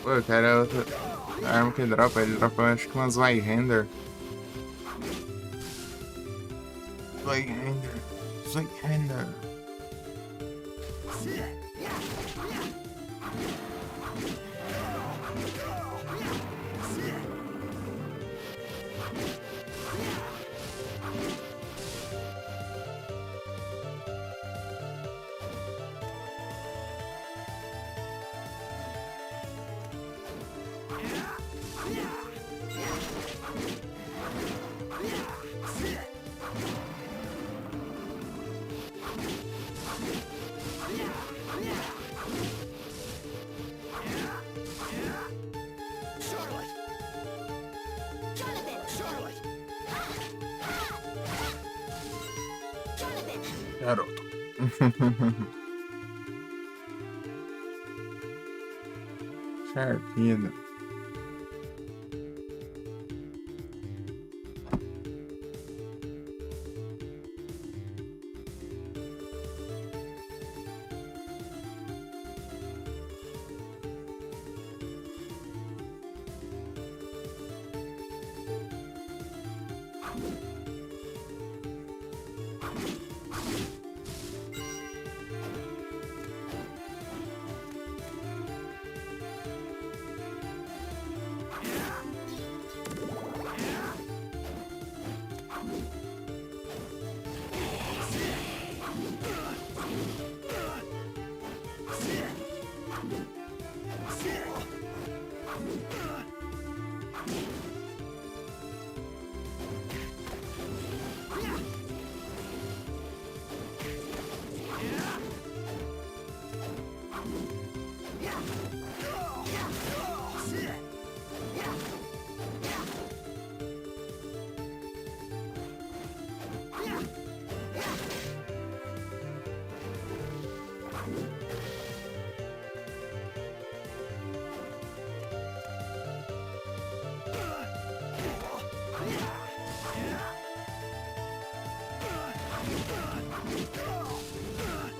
Pô, eu quero outra arma que dropa. Ele dropa acho que umas Zweihander. Zweihander. Zweihander. Garoto. Sharpedo.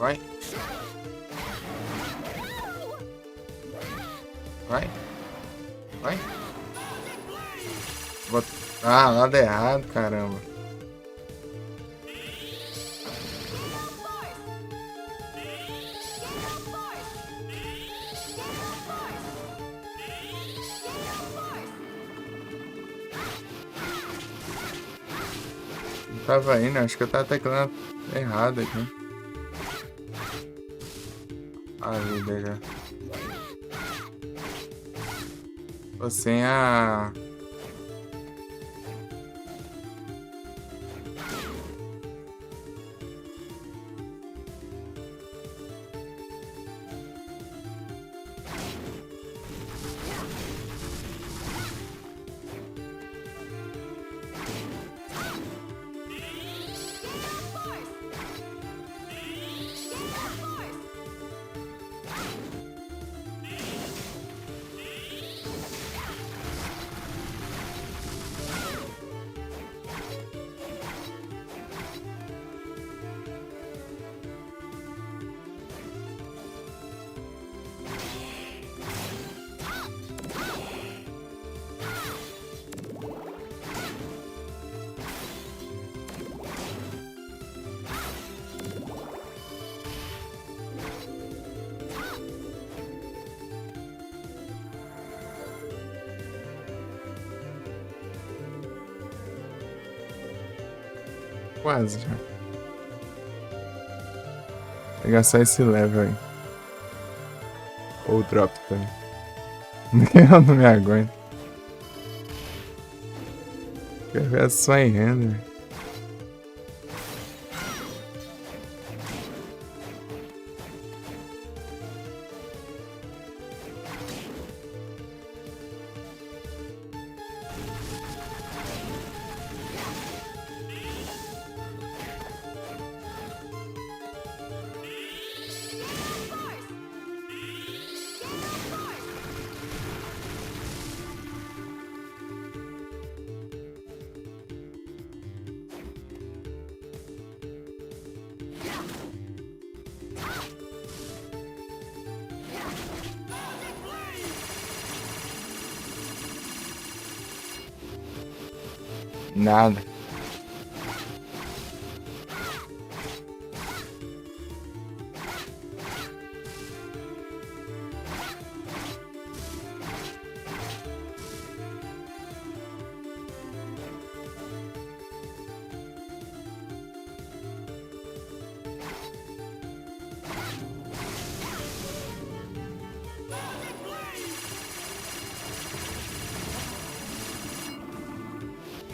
Vai. Vai. Vai. Ah, lado errado, caramba. Não tava indo, acho que eu tava teclando errado aqui. A vida já. Tô sem a... Quase já. Vou pegar só esse level aí. Ou o drop também. Eu não me aguento. Quero ver só em render. Nada.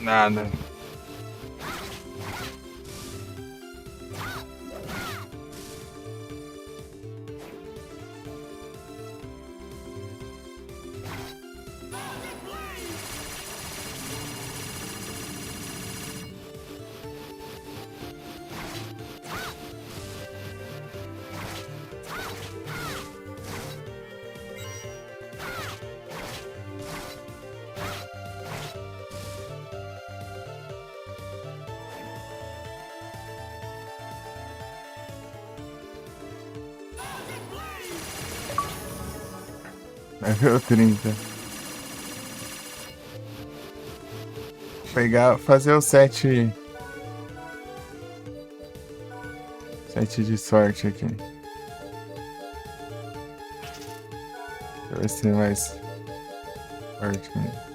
Nada. Level 30. Pegar, fazer o 7 de sorte aqui. Deixa eu ver se tem mais sorte aqui.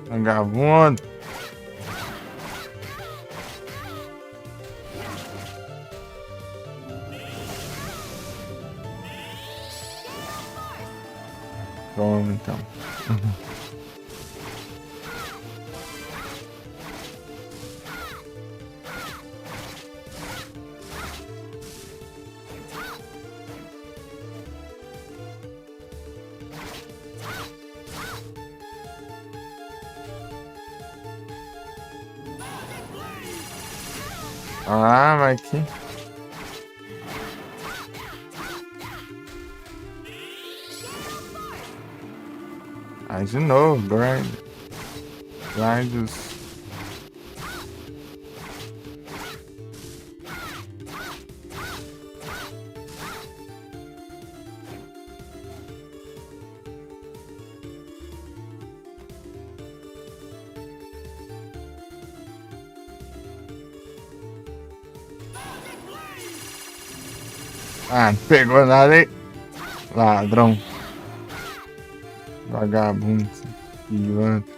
Vagabundo. Toma, então. Ah, mas que... Aí de novo, grind. Grind os... Ah, não pegou nada, hein? Ladrão. Vagabundo. Pilantra.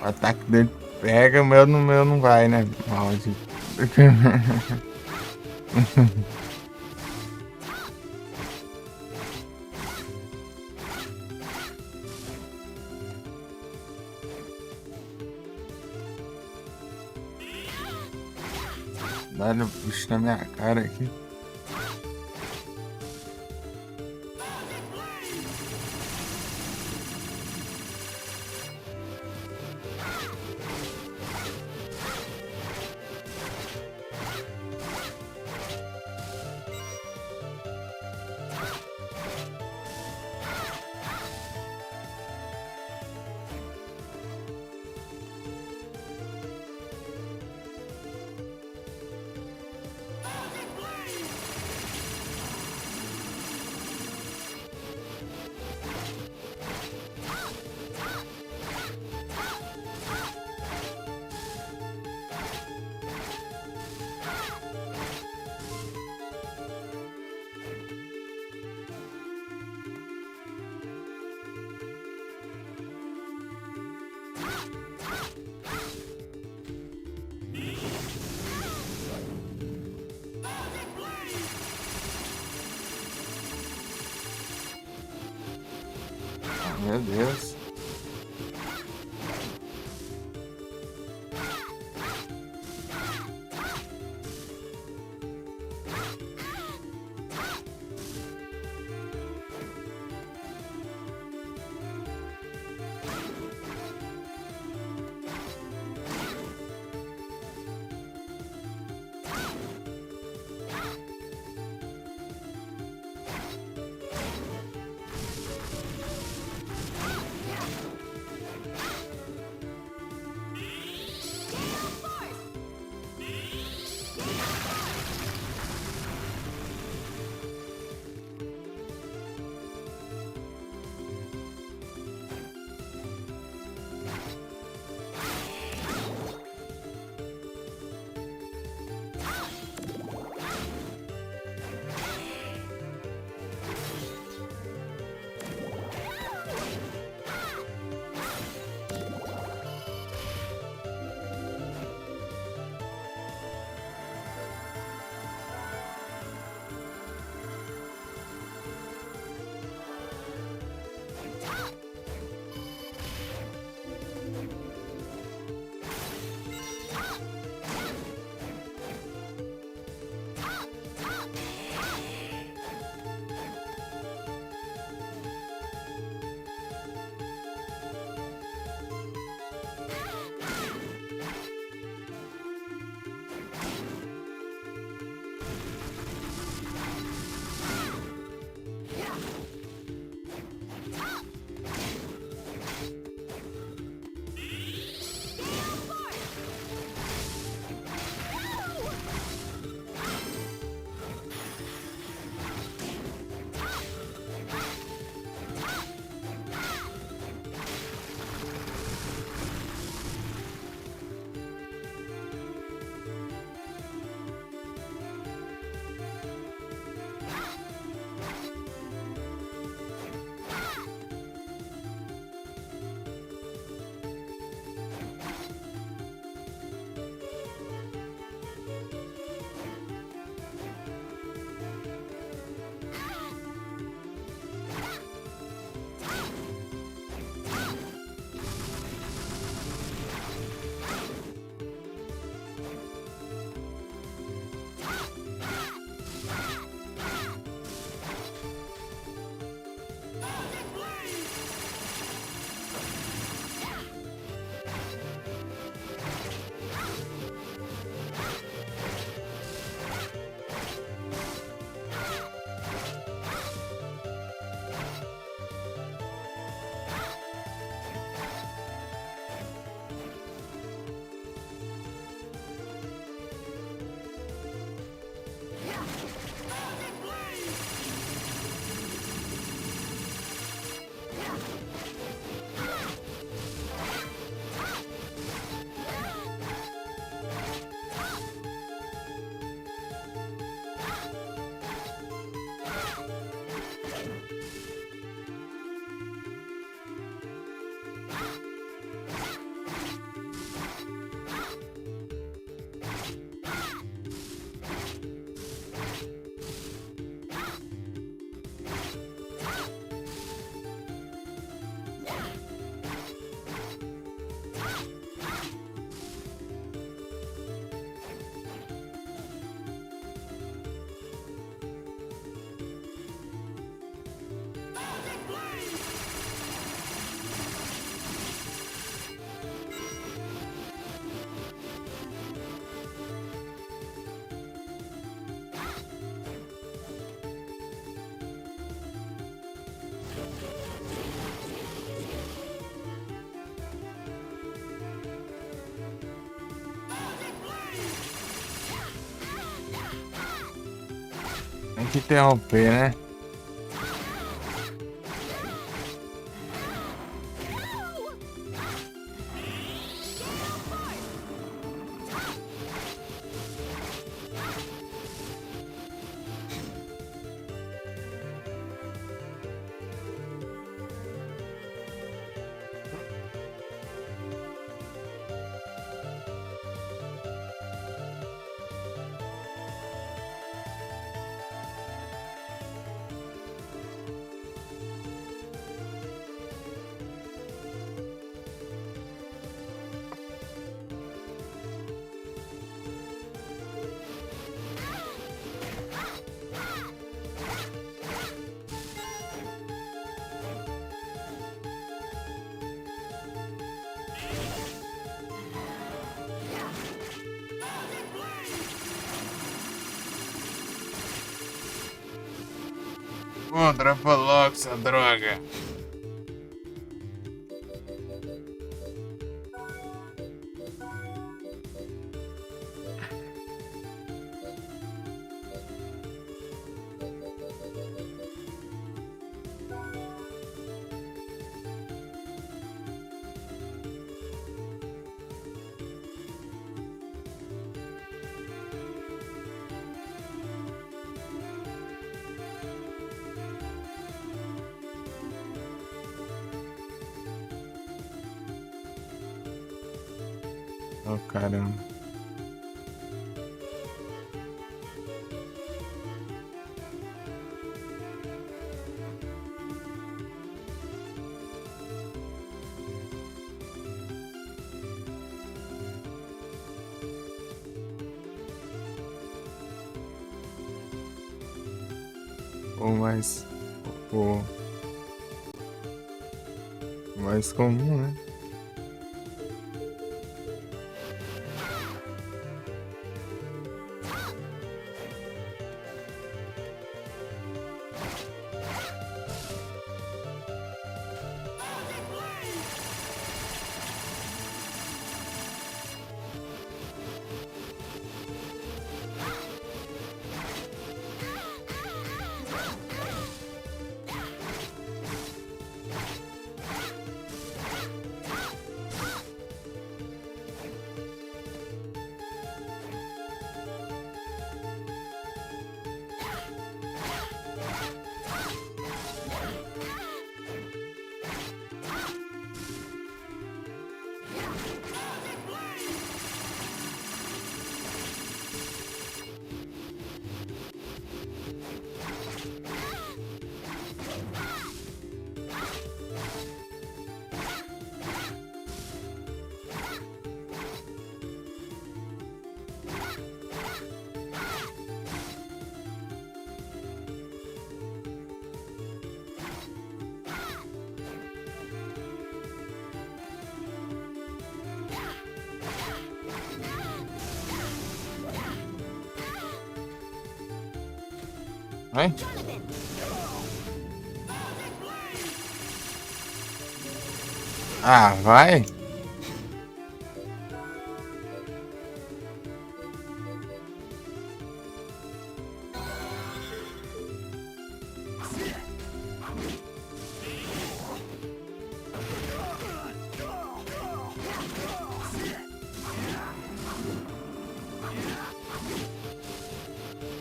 O ataque dele pega, o meu não vai, né? Maldito. Dá-lhe o bicho na minha cara aqui. Meu Deus. Tem que interromper, né? Pô, dropa logo essa droga. Oh, caramba. Ou mais... Ou... mais comum, né? Vai? Ah, vai?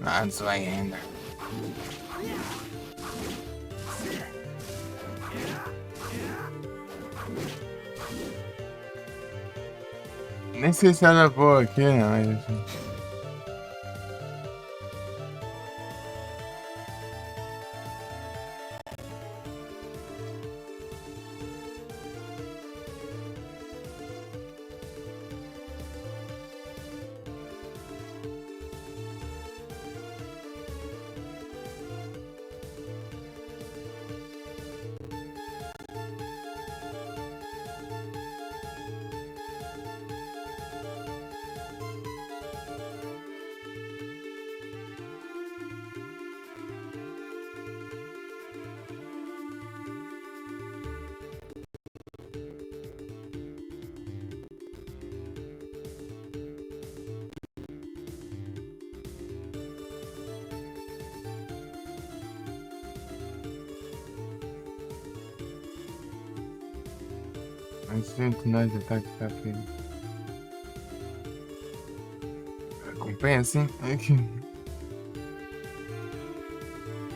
Ah, não vai ainda. Nem sei se ela é boa aqui, não. Gente, nós ataque tá feio. Compensa, hein?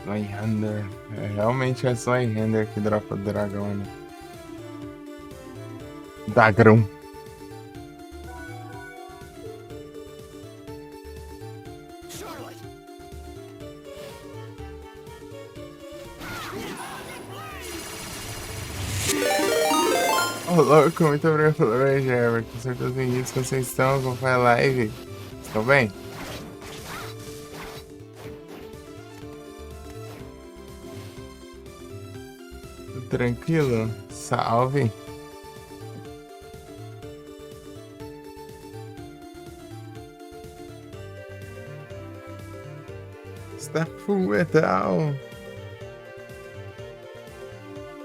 Zweihander. Realmente é Zweihander que dropa o dragão, né? Dagrão. Ô, louco, muito obrigado pelo raid, Everton. Sejam todos bem-vindos, como vocês estão? Como foi a live? Estão bem? Tudo tranquilo? Salve! Está full metal!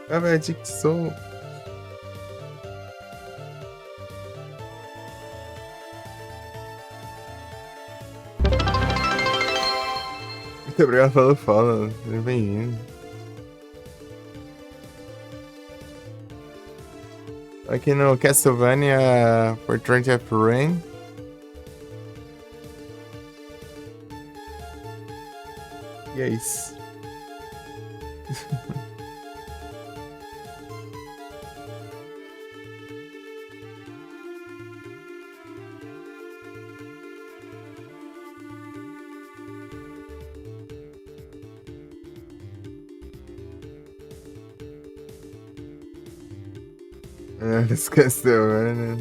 Ah, velho, que sou! Muito obrigado pelo follow, seja bem-vindo. Aqui no Castlevania Portrait of Rain. E é isso. Esqueceu, né?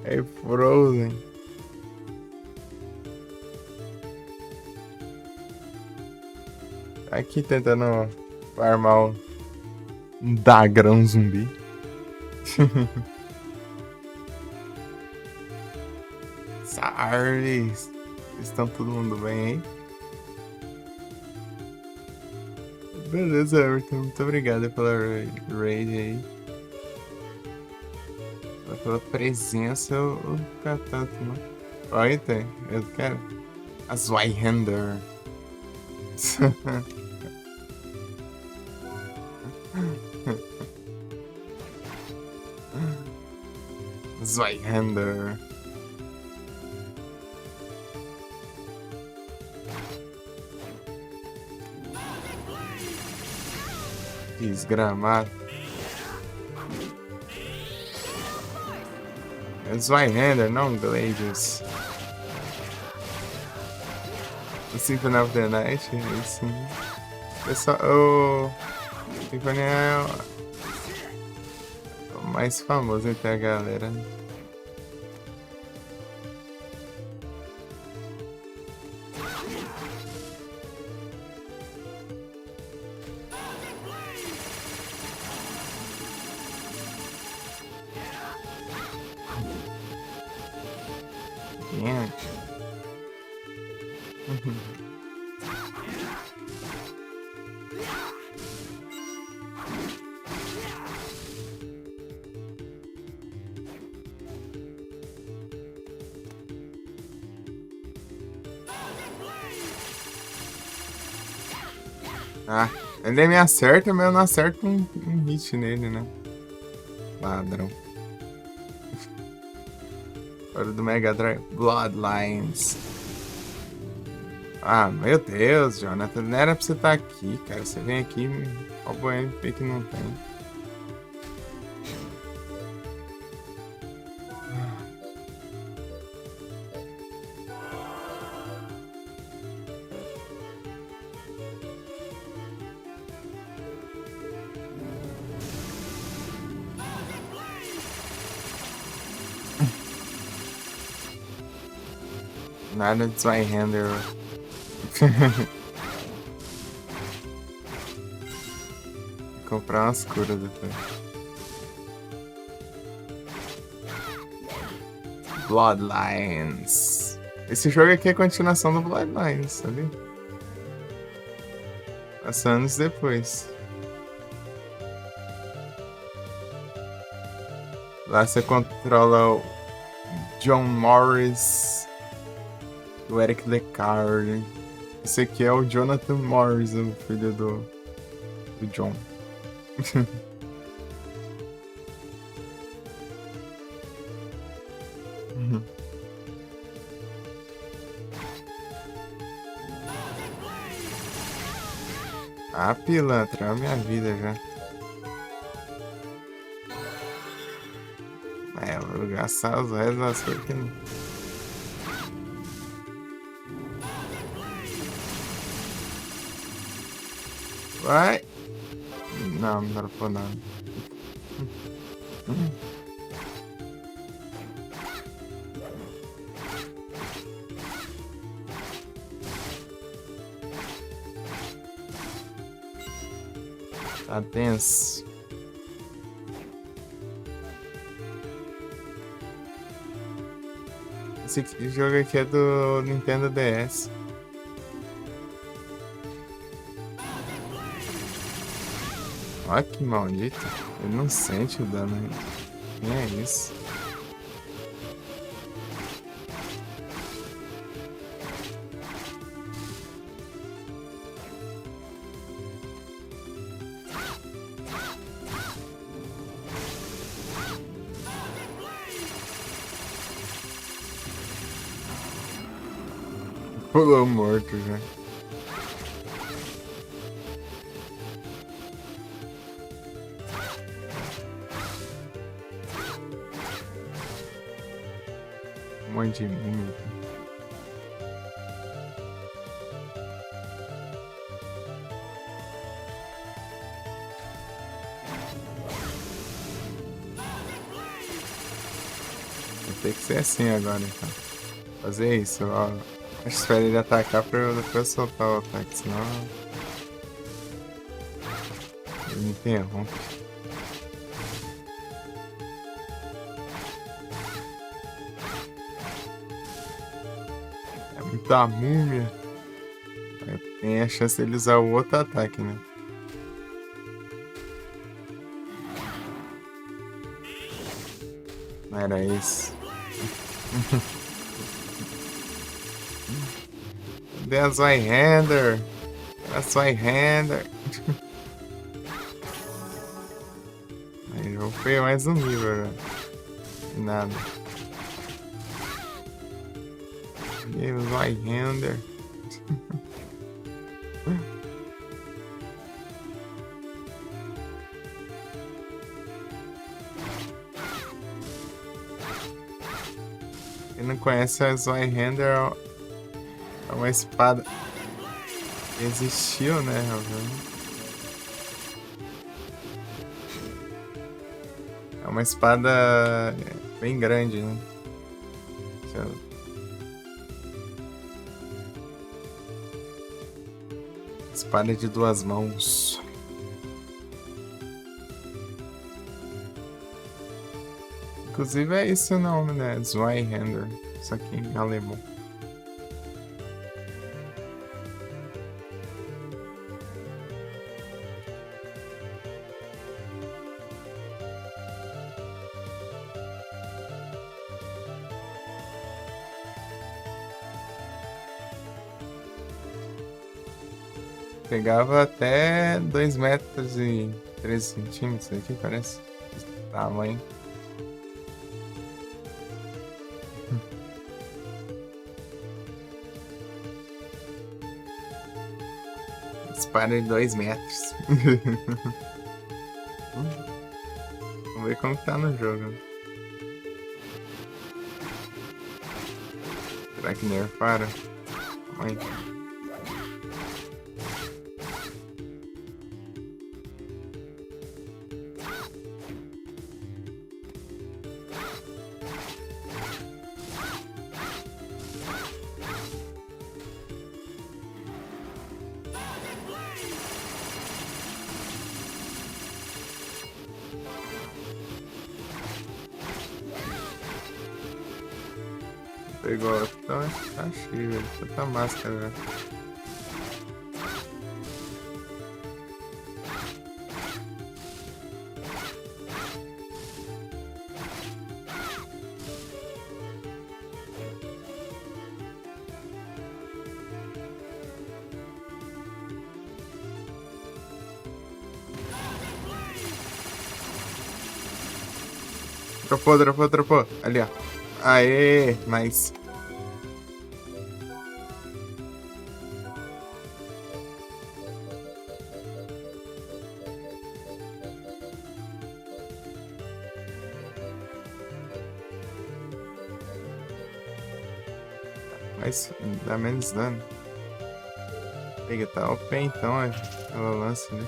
É Frozen. Aqui tentando farmar um Dagrão zumbi. Sarves. Estão todo mundo bem aí? Beleza, Everton. Muito obrigado pela raid aí. Pela presença, eu vou ficar tanto, né? Olha, tem. Eu quero. A Zweihander. Zweihander. Desgramado. É Zweihander, não Gladius. O Symphony of the Night, sim. Pessoal, o Symphony é o mais famoso entre a galera. Ah, ele me acerta, mas eu não acerto um hit nele, né? Ladrão. Hora do Mega Drive. Bloodlines. Ah, meu Deus, Jonathan. Não era pra você estar aqui, cara. Você vem aqui e rouba o MP que não tem. Nada de Zweihander. Comprar umas curas depois. Bloodlines. Esse jogo aqui é a continuação do Bloodlines, sabe? Passa anos depois. Lá você controla o John Morris, o Eric Lecard. Esse aqui é o Jonathan Morris, o filho do John. Ah, pilantra, é a minha vida já. É, eu vou gastar os restos das coisas que não. Vai! Não, não dropou nada. Tá tenso. Esse jogo aqui é do Nintendo DS. Olha que maldito. Ele não sente o dano ainda. Nem é isso. Pulou morto já. Um monte de múmia. Vai ter que ser assim agora, então. Fazer isso, ó. Espera ele atacar pra eu depois soltar o ataque, senão ele me interrompe. É muita múmia. Aí tem a chance dele usar o outro ataque, né? Não era isso. Cadê a Zweihander? A Zweihander. Aí eu fui mais um nível, né? Nada. E o Zweihander. Quem não conhece a Zweihander é uma espada que existiu, né? É uma espada bem grande, né? Espada de duas mãos. Inclusive é esse o nome, né? Zweihander. Isso aqui em alemão. Pegava até 2 metros e 13 centímetros aqui, parece. Esse tamanho. Espada de 2 metros. Vamos ver como tá no jogo. Será que nerfaram? Mãe. Pegou, então tá cheio, velho. Tanta máscara, velho. Dropou. Ali, ó. Aê, nice. Mas dá menos dano. Pega, tá OP então, ela lança, né?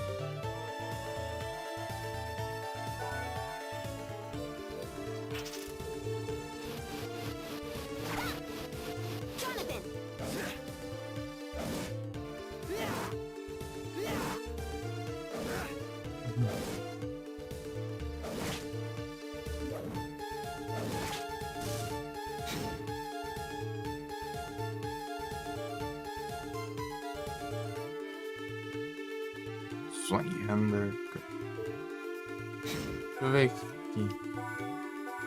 Swinehand. Deixa eu ver aqui.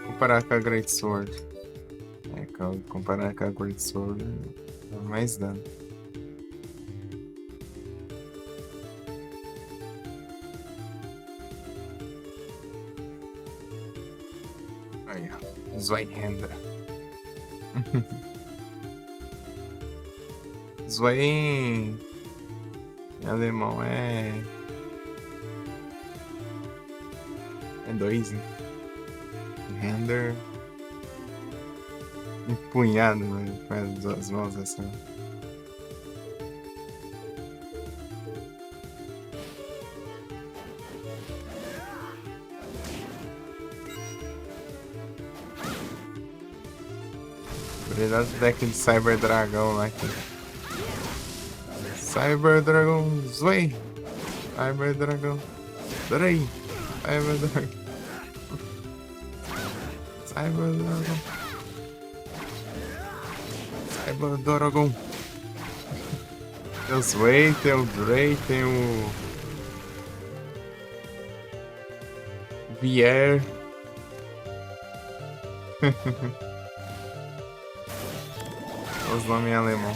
Comparar com a Great Sword. Comparar com a Great Sword dá mais dano. Aí, ó. Zweihander. Zwein. Em alemão é 2, né? Hander. Empunhado, né? Com as duas mãos assim. Cuidado do deck de Cyber Dragão lá aqui. Cyber Dragão Zway. Cyber Dragão Drey. Cyber Dragão. Cyber Dragão. Cyber Dragão. Tem o Zway, tem o Drey, tem o Vier. Os nomes em alemão.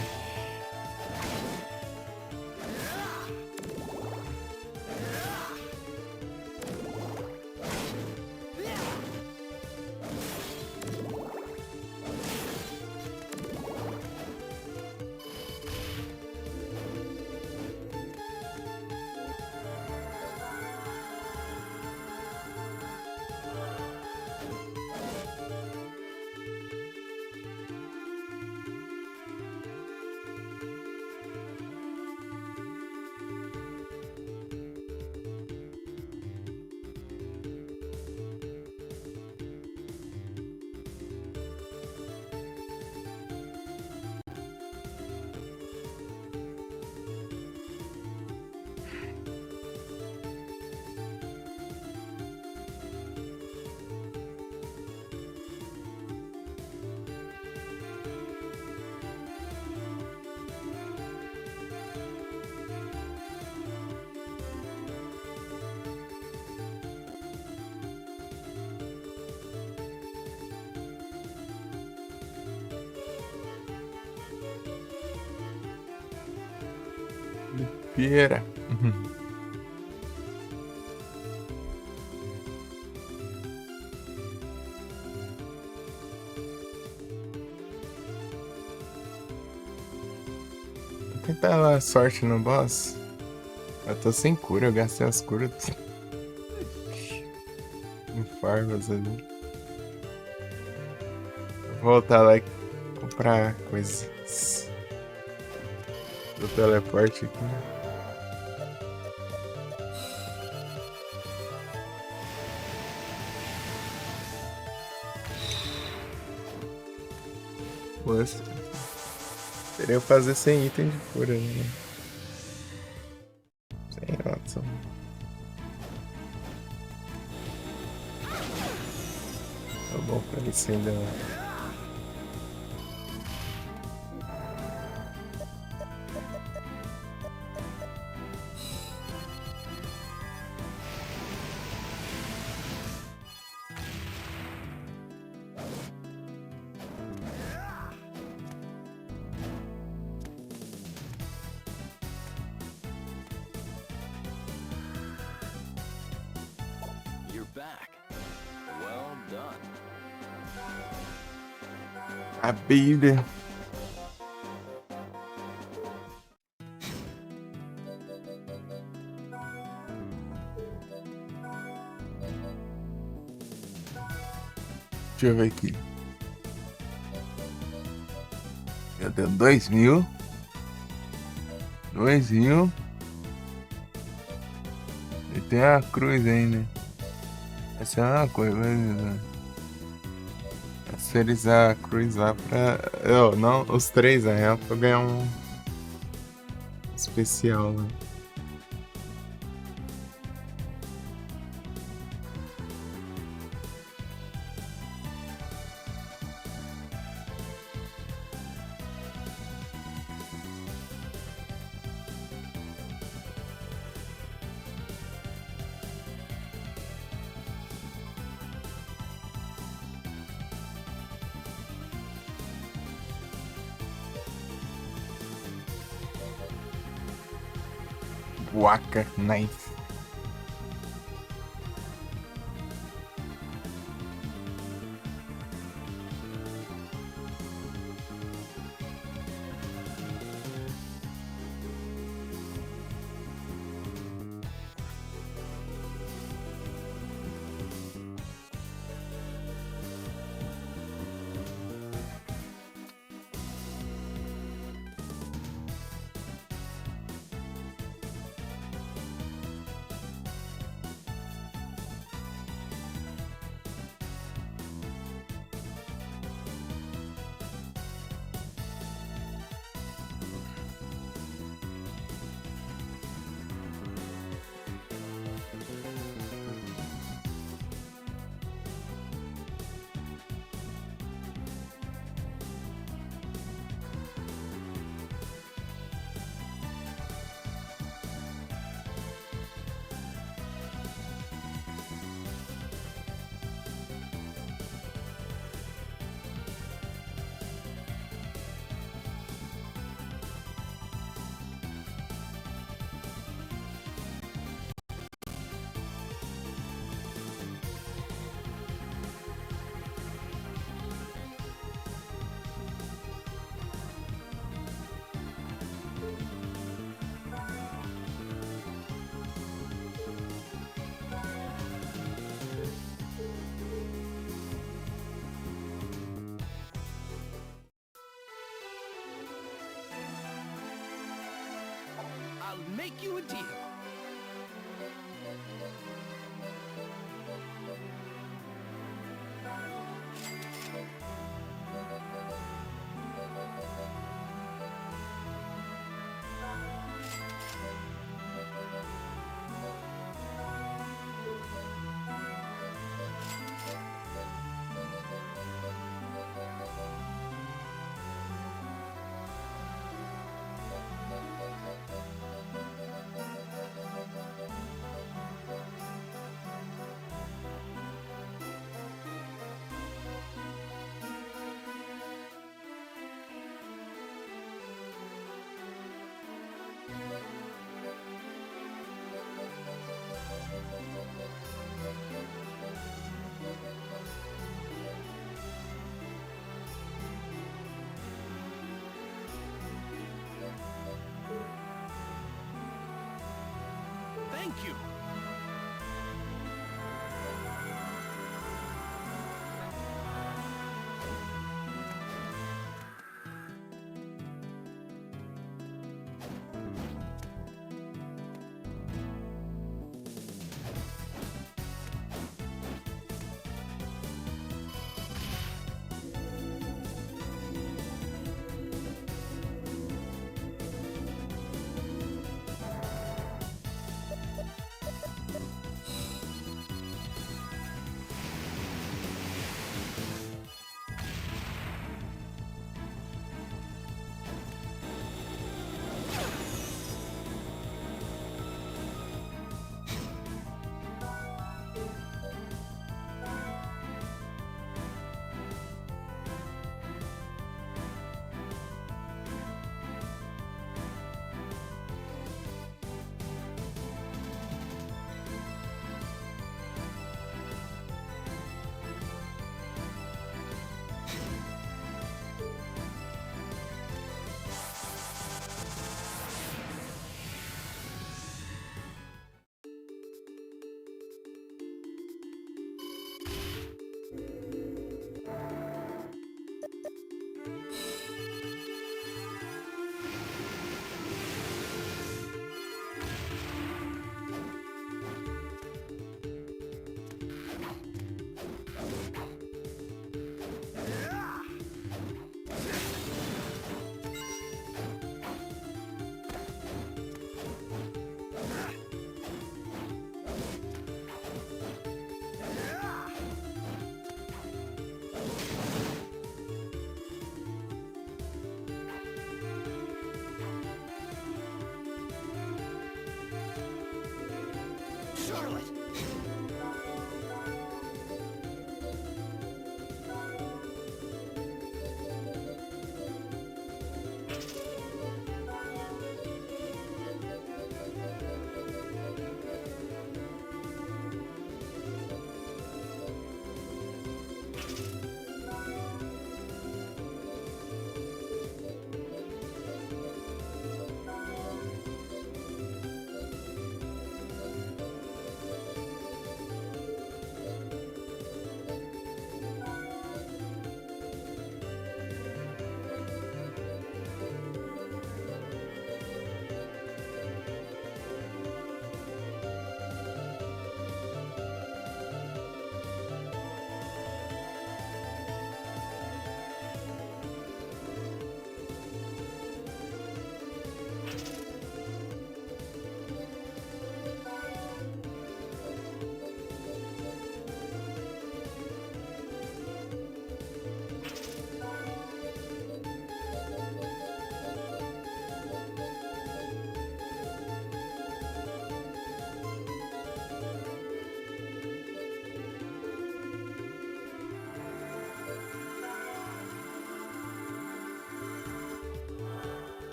Pera. Vou tentar dar sorte no boss. Eu tô sem cura, eu gastei as curas em farmas ali. Vou voltar lá e comprar coisas do teleporte aqui. Nossa. Seria eu fazer sem item de cura, né? Sem opção. Tá bom pra isso ainda. A Bíblia. Deixa eu ver aqui. Eu tenho 2.000. 2.000. E tem a cruz ainda. Essa é uma coisa, né? Transferizar a cruz lá pra. Eu, não, os três, na real, pra eu ganhar um especial lá. Waka Knife. I'll make you a deal. Thank you.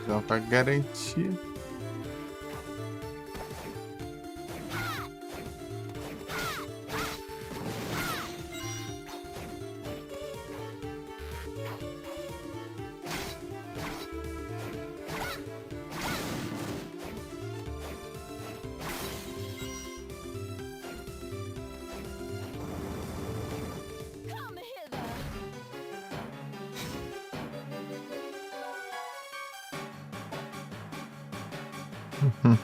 Só pra garantir. Come hither. Uhum.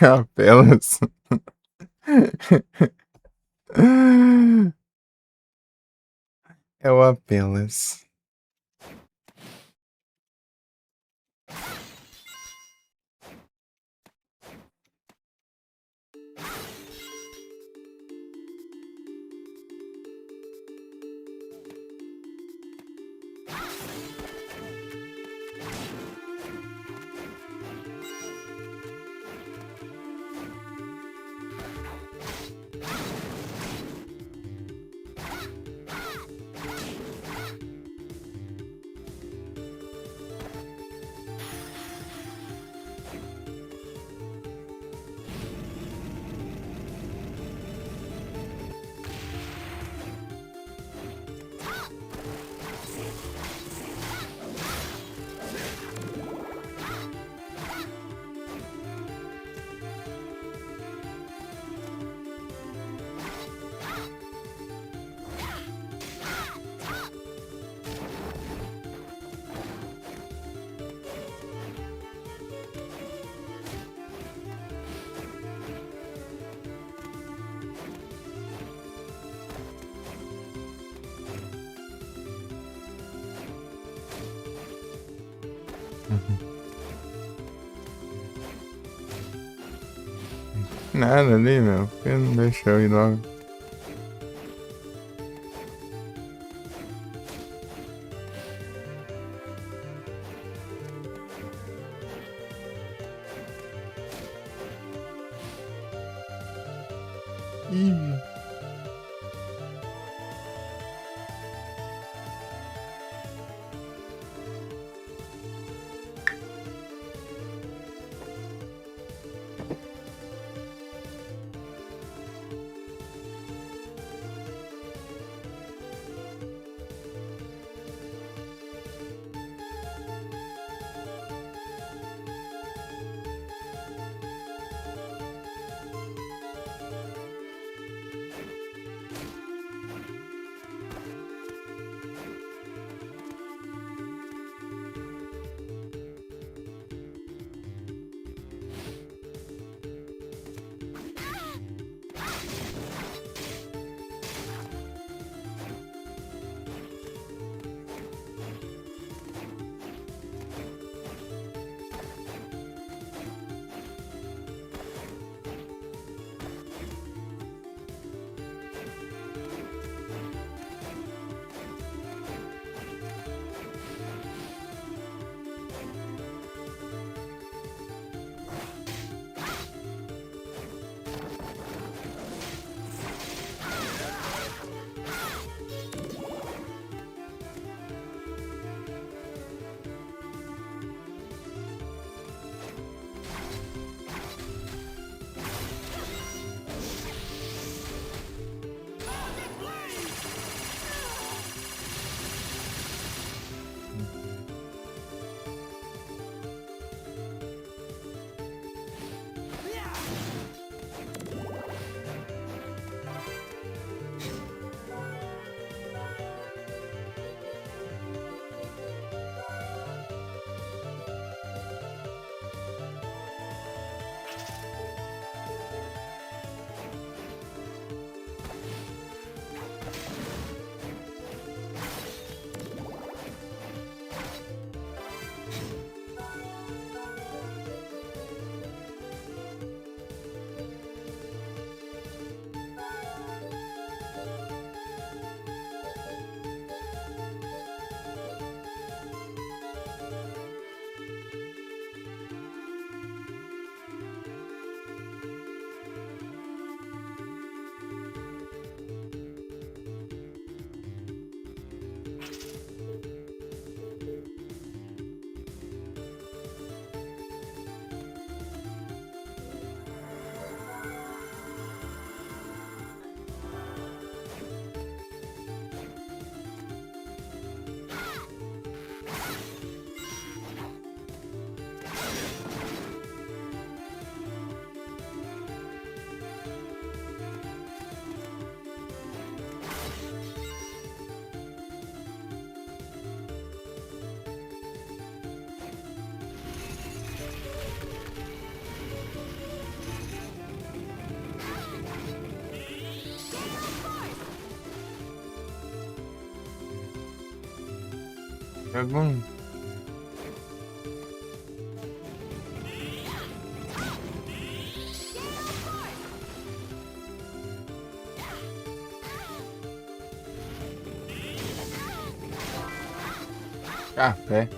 Apenas. É o apenas. Uhum. Nada ali, meu. Por que não deixa eu ir logo? Ih. É bom. Café.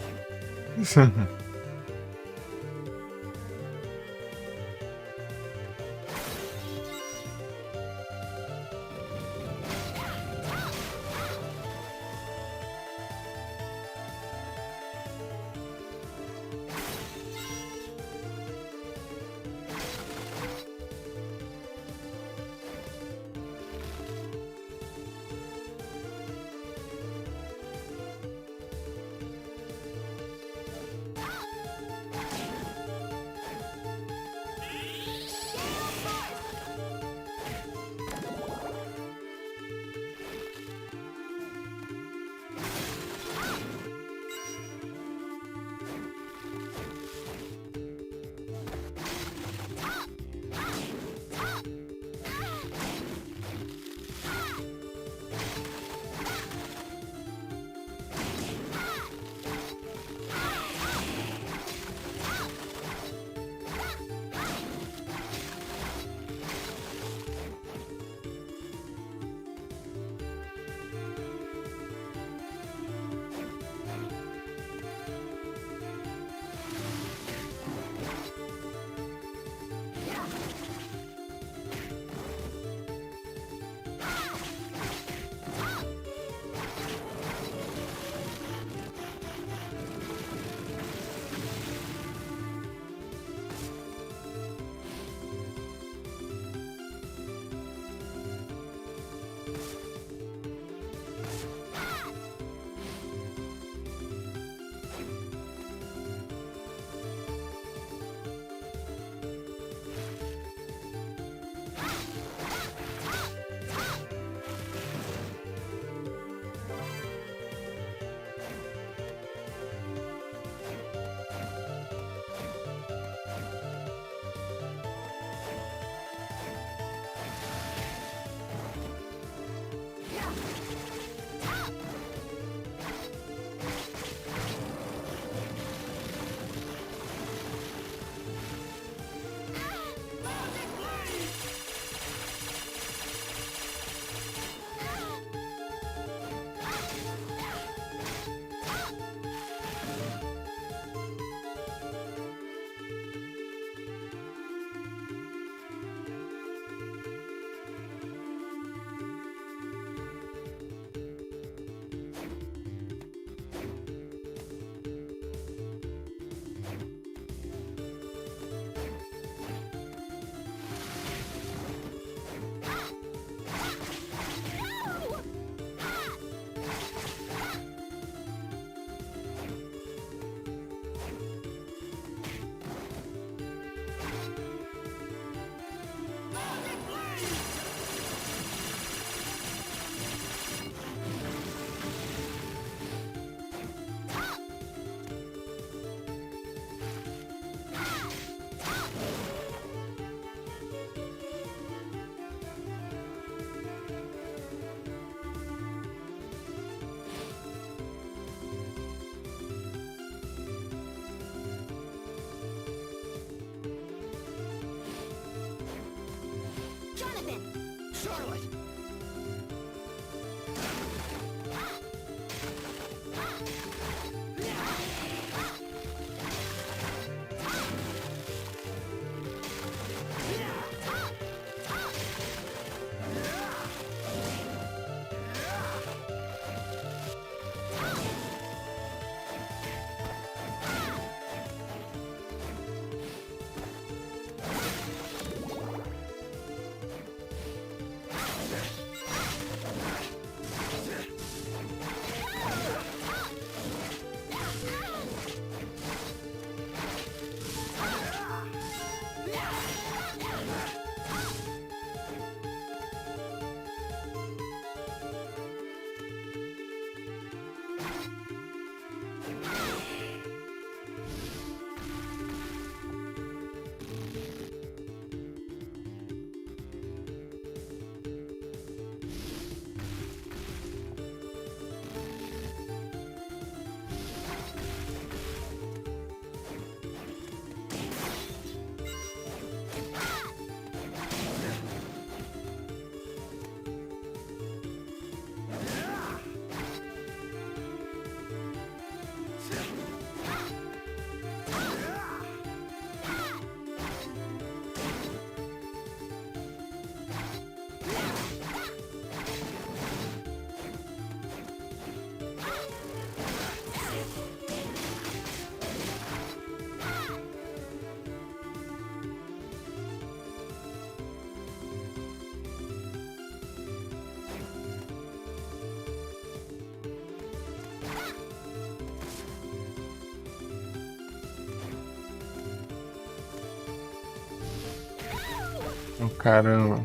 Oh, caramba.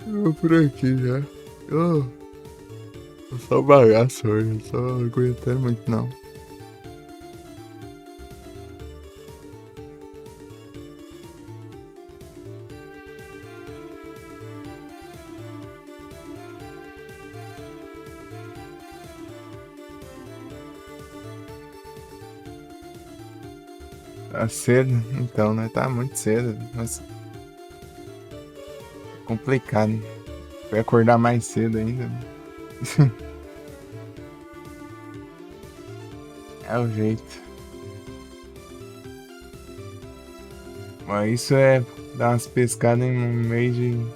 Eu vou por aqui já. Tô só bagaço hoje, não tô aguentando muito não. Tá cedo? Então, né? Tá muito cedo, mas complicado. Vai acordar mais cedo ainda, né? É o jeito. Mas isso é dar umas pescadas em um meio de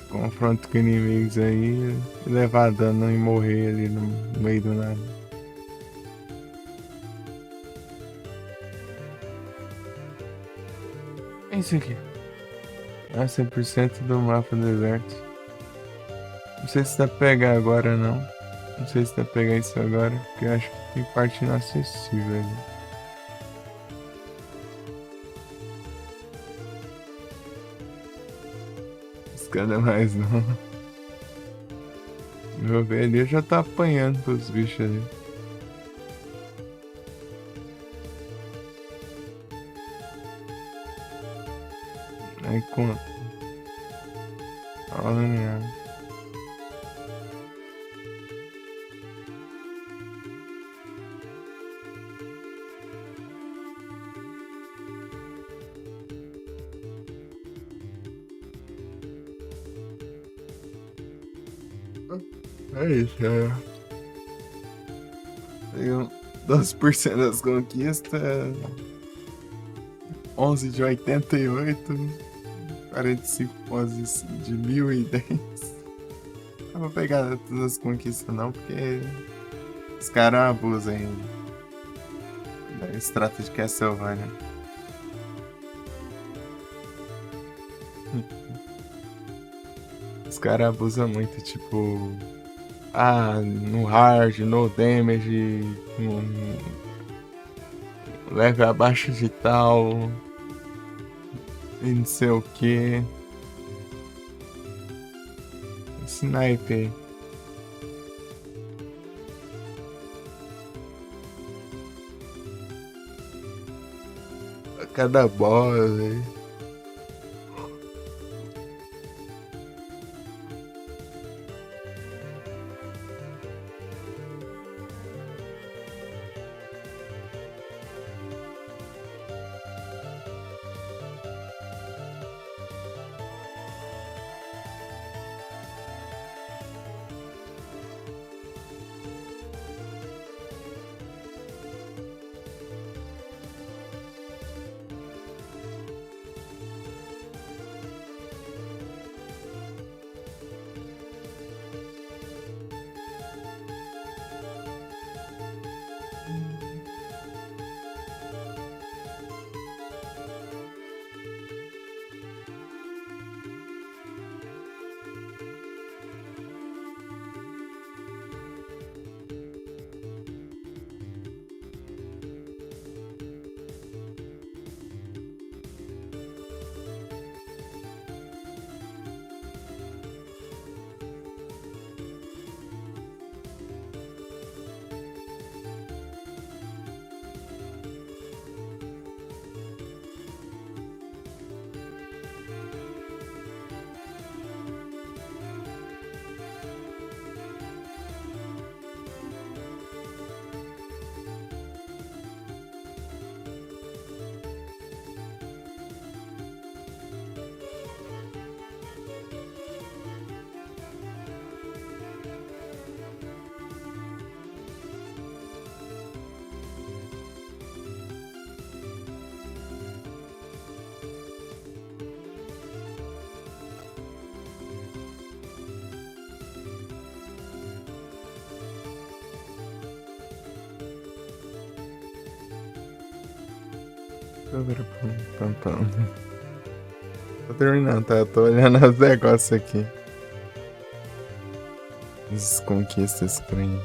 confronto com inimigos aí e levar dano e morrer ali no meio do nada. É isso aqui. É 100% do mapa do deserto. Não sei se dá pra pegar agora não. Não sei se dá pra pegar isso agora, porque eu acho que tem parte inacessível ali. Escada mais não. Meu velho ali já tá apanhando pros bichos ali. Aí com. Olha. É isso, é. Tenho 12% das conquistas, 11 de 88, 45 poses de 1010. Não vou pegar todas as conquistas não, porque os caras abusam ainda. Da extrato de Castlevania. Os caras abusam muito, tipo. Ah, no hard, no damage, leve abaixo de tal, e não sei o que. Snipe aí. A cada boss aí. Pam, pam. Tô terminando, tá? Eu tô olhando os negócios aqui. As conquistas estranhas.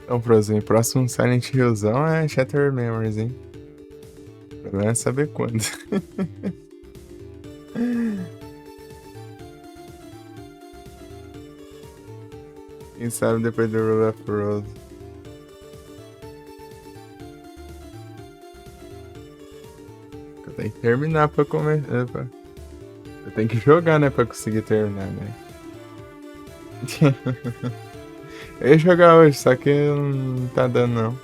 Então, Frozen, próximo Silent Hillzão é Shattered Memories, hein? O problema é saber quando. Quem sabe depois do Rule of Rose. Eu tenho que terminar pra começar. Eu tenho que jogar, né? Pra conseguir terminar, né? Eu ia jogar hoje, só que não tá dando, não.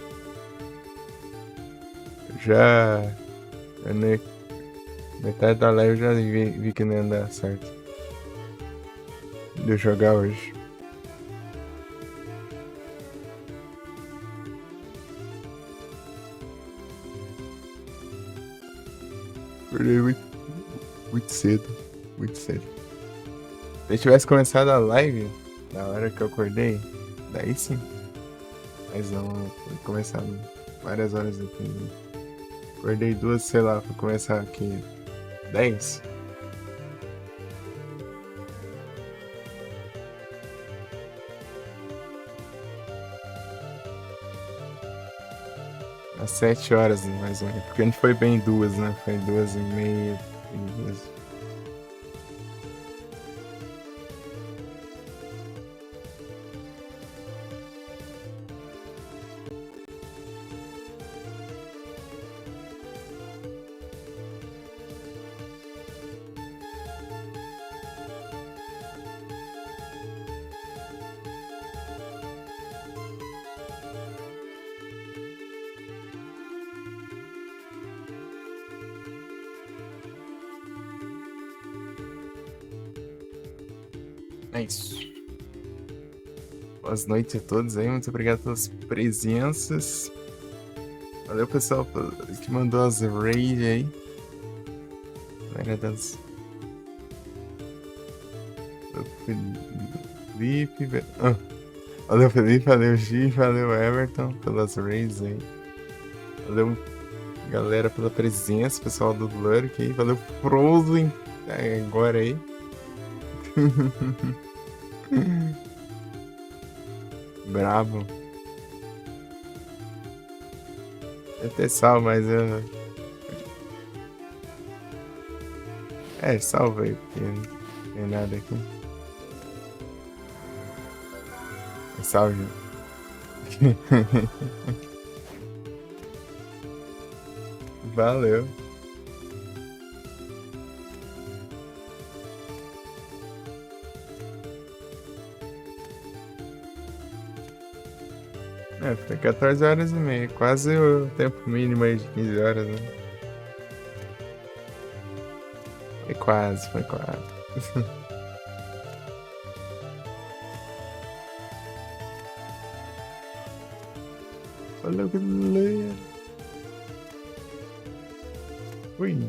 Já. Metade da live eu já vi que não ia dar certo. De eu jogar hoje. Acordei muito cedo. Muito cedo. Se eu tivesse começado a live na hora que eu acordei, daí sim. Mas não, foi começar várias horas depois. Acordei duas, sei lá, pra começar aqui 10. Às 7 horas, mais ou menos. Porque não foi bem duas, né? Foi 2h30. É isso. Boas noites a todos aí. Muito obrigado pelas presenças. Valeu, pessoal, que mandou as raids aí. Galera das. Felipe. Valeu, Felipe. Valeu, Gi. Valeu, Everton, pelas raids aí. Valeu, galera, pela presença. Pessoal do Lurk aí. Valeu, Frozen. Agora aí. Bravo. Deve ter sal, mas eu. Salva aí, porque não tem nada aqui. Salve. Valeu. Foi 14h30, quase o tempo mínimo aí de 15 horas, né? Foi quase. Valeu, galera. Ui.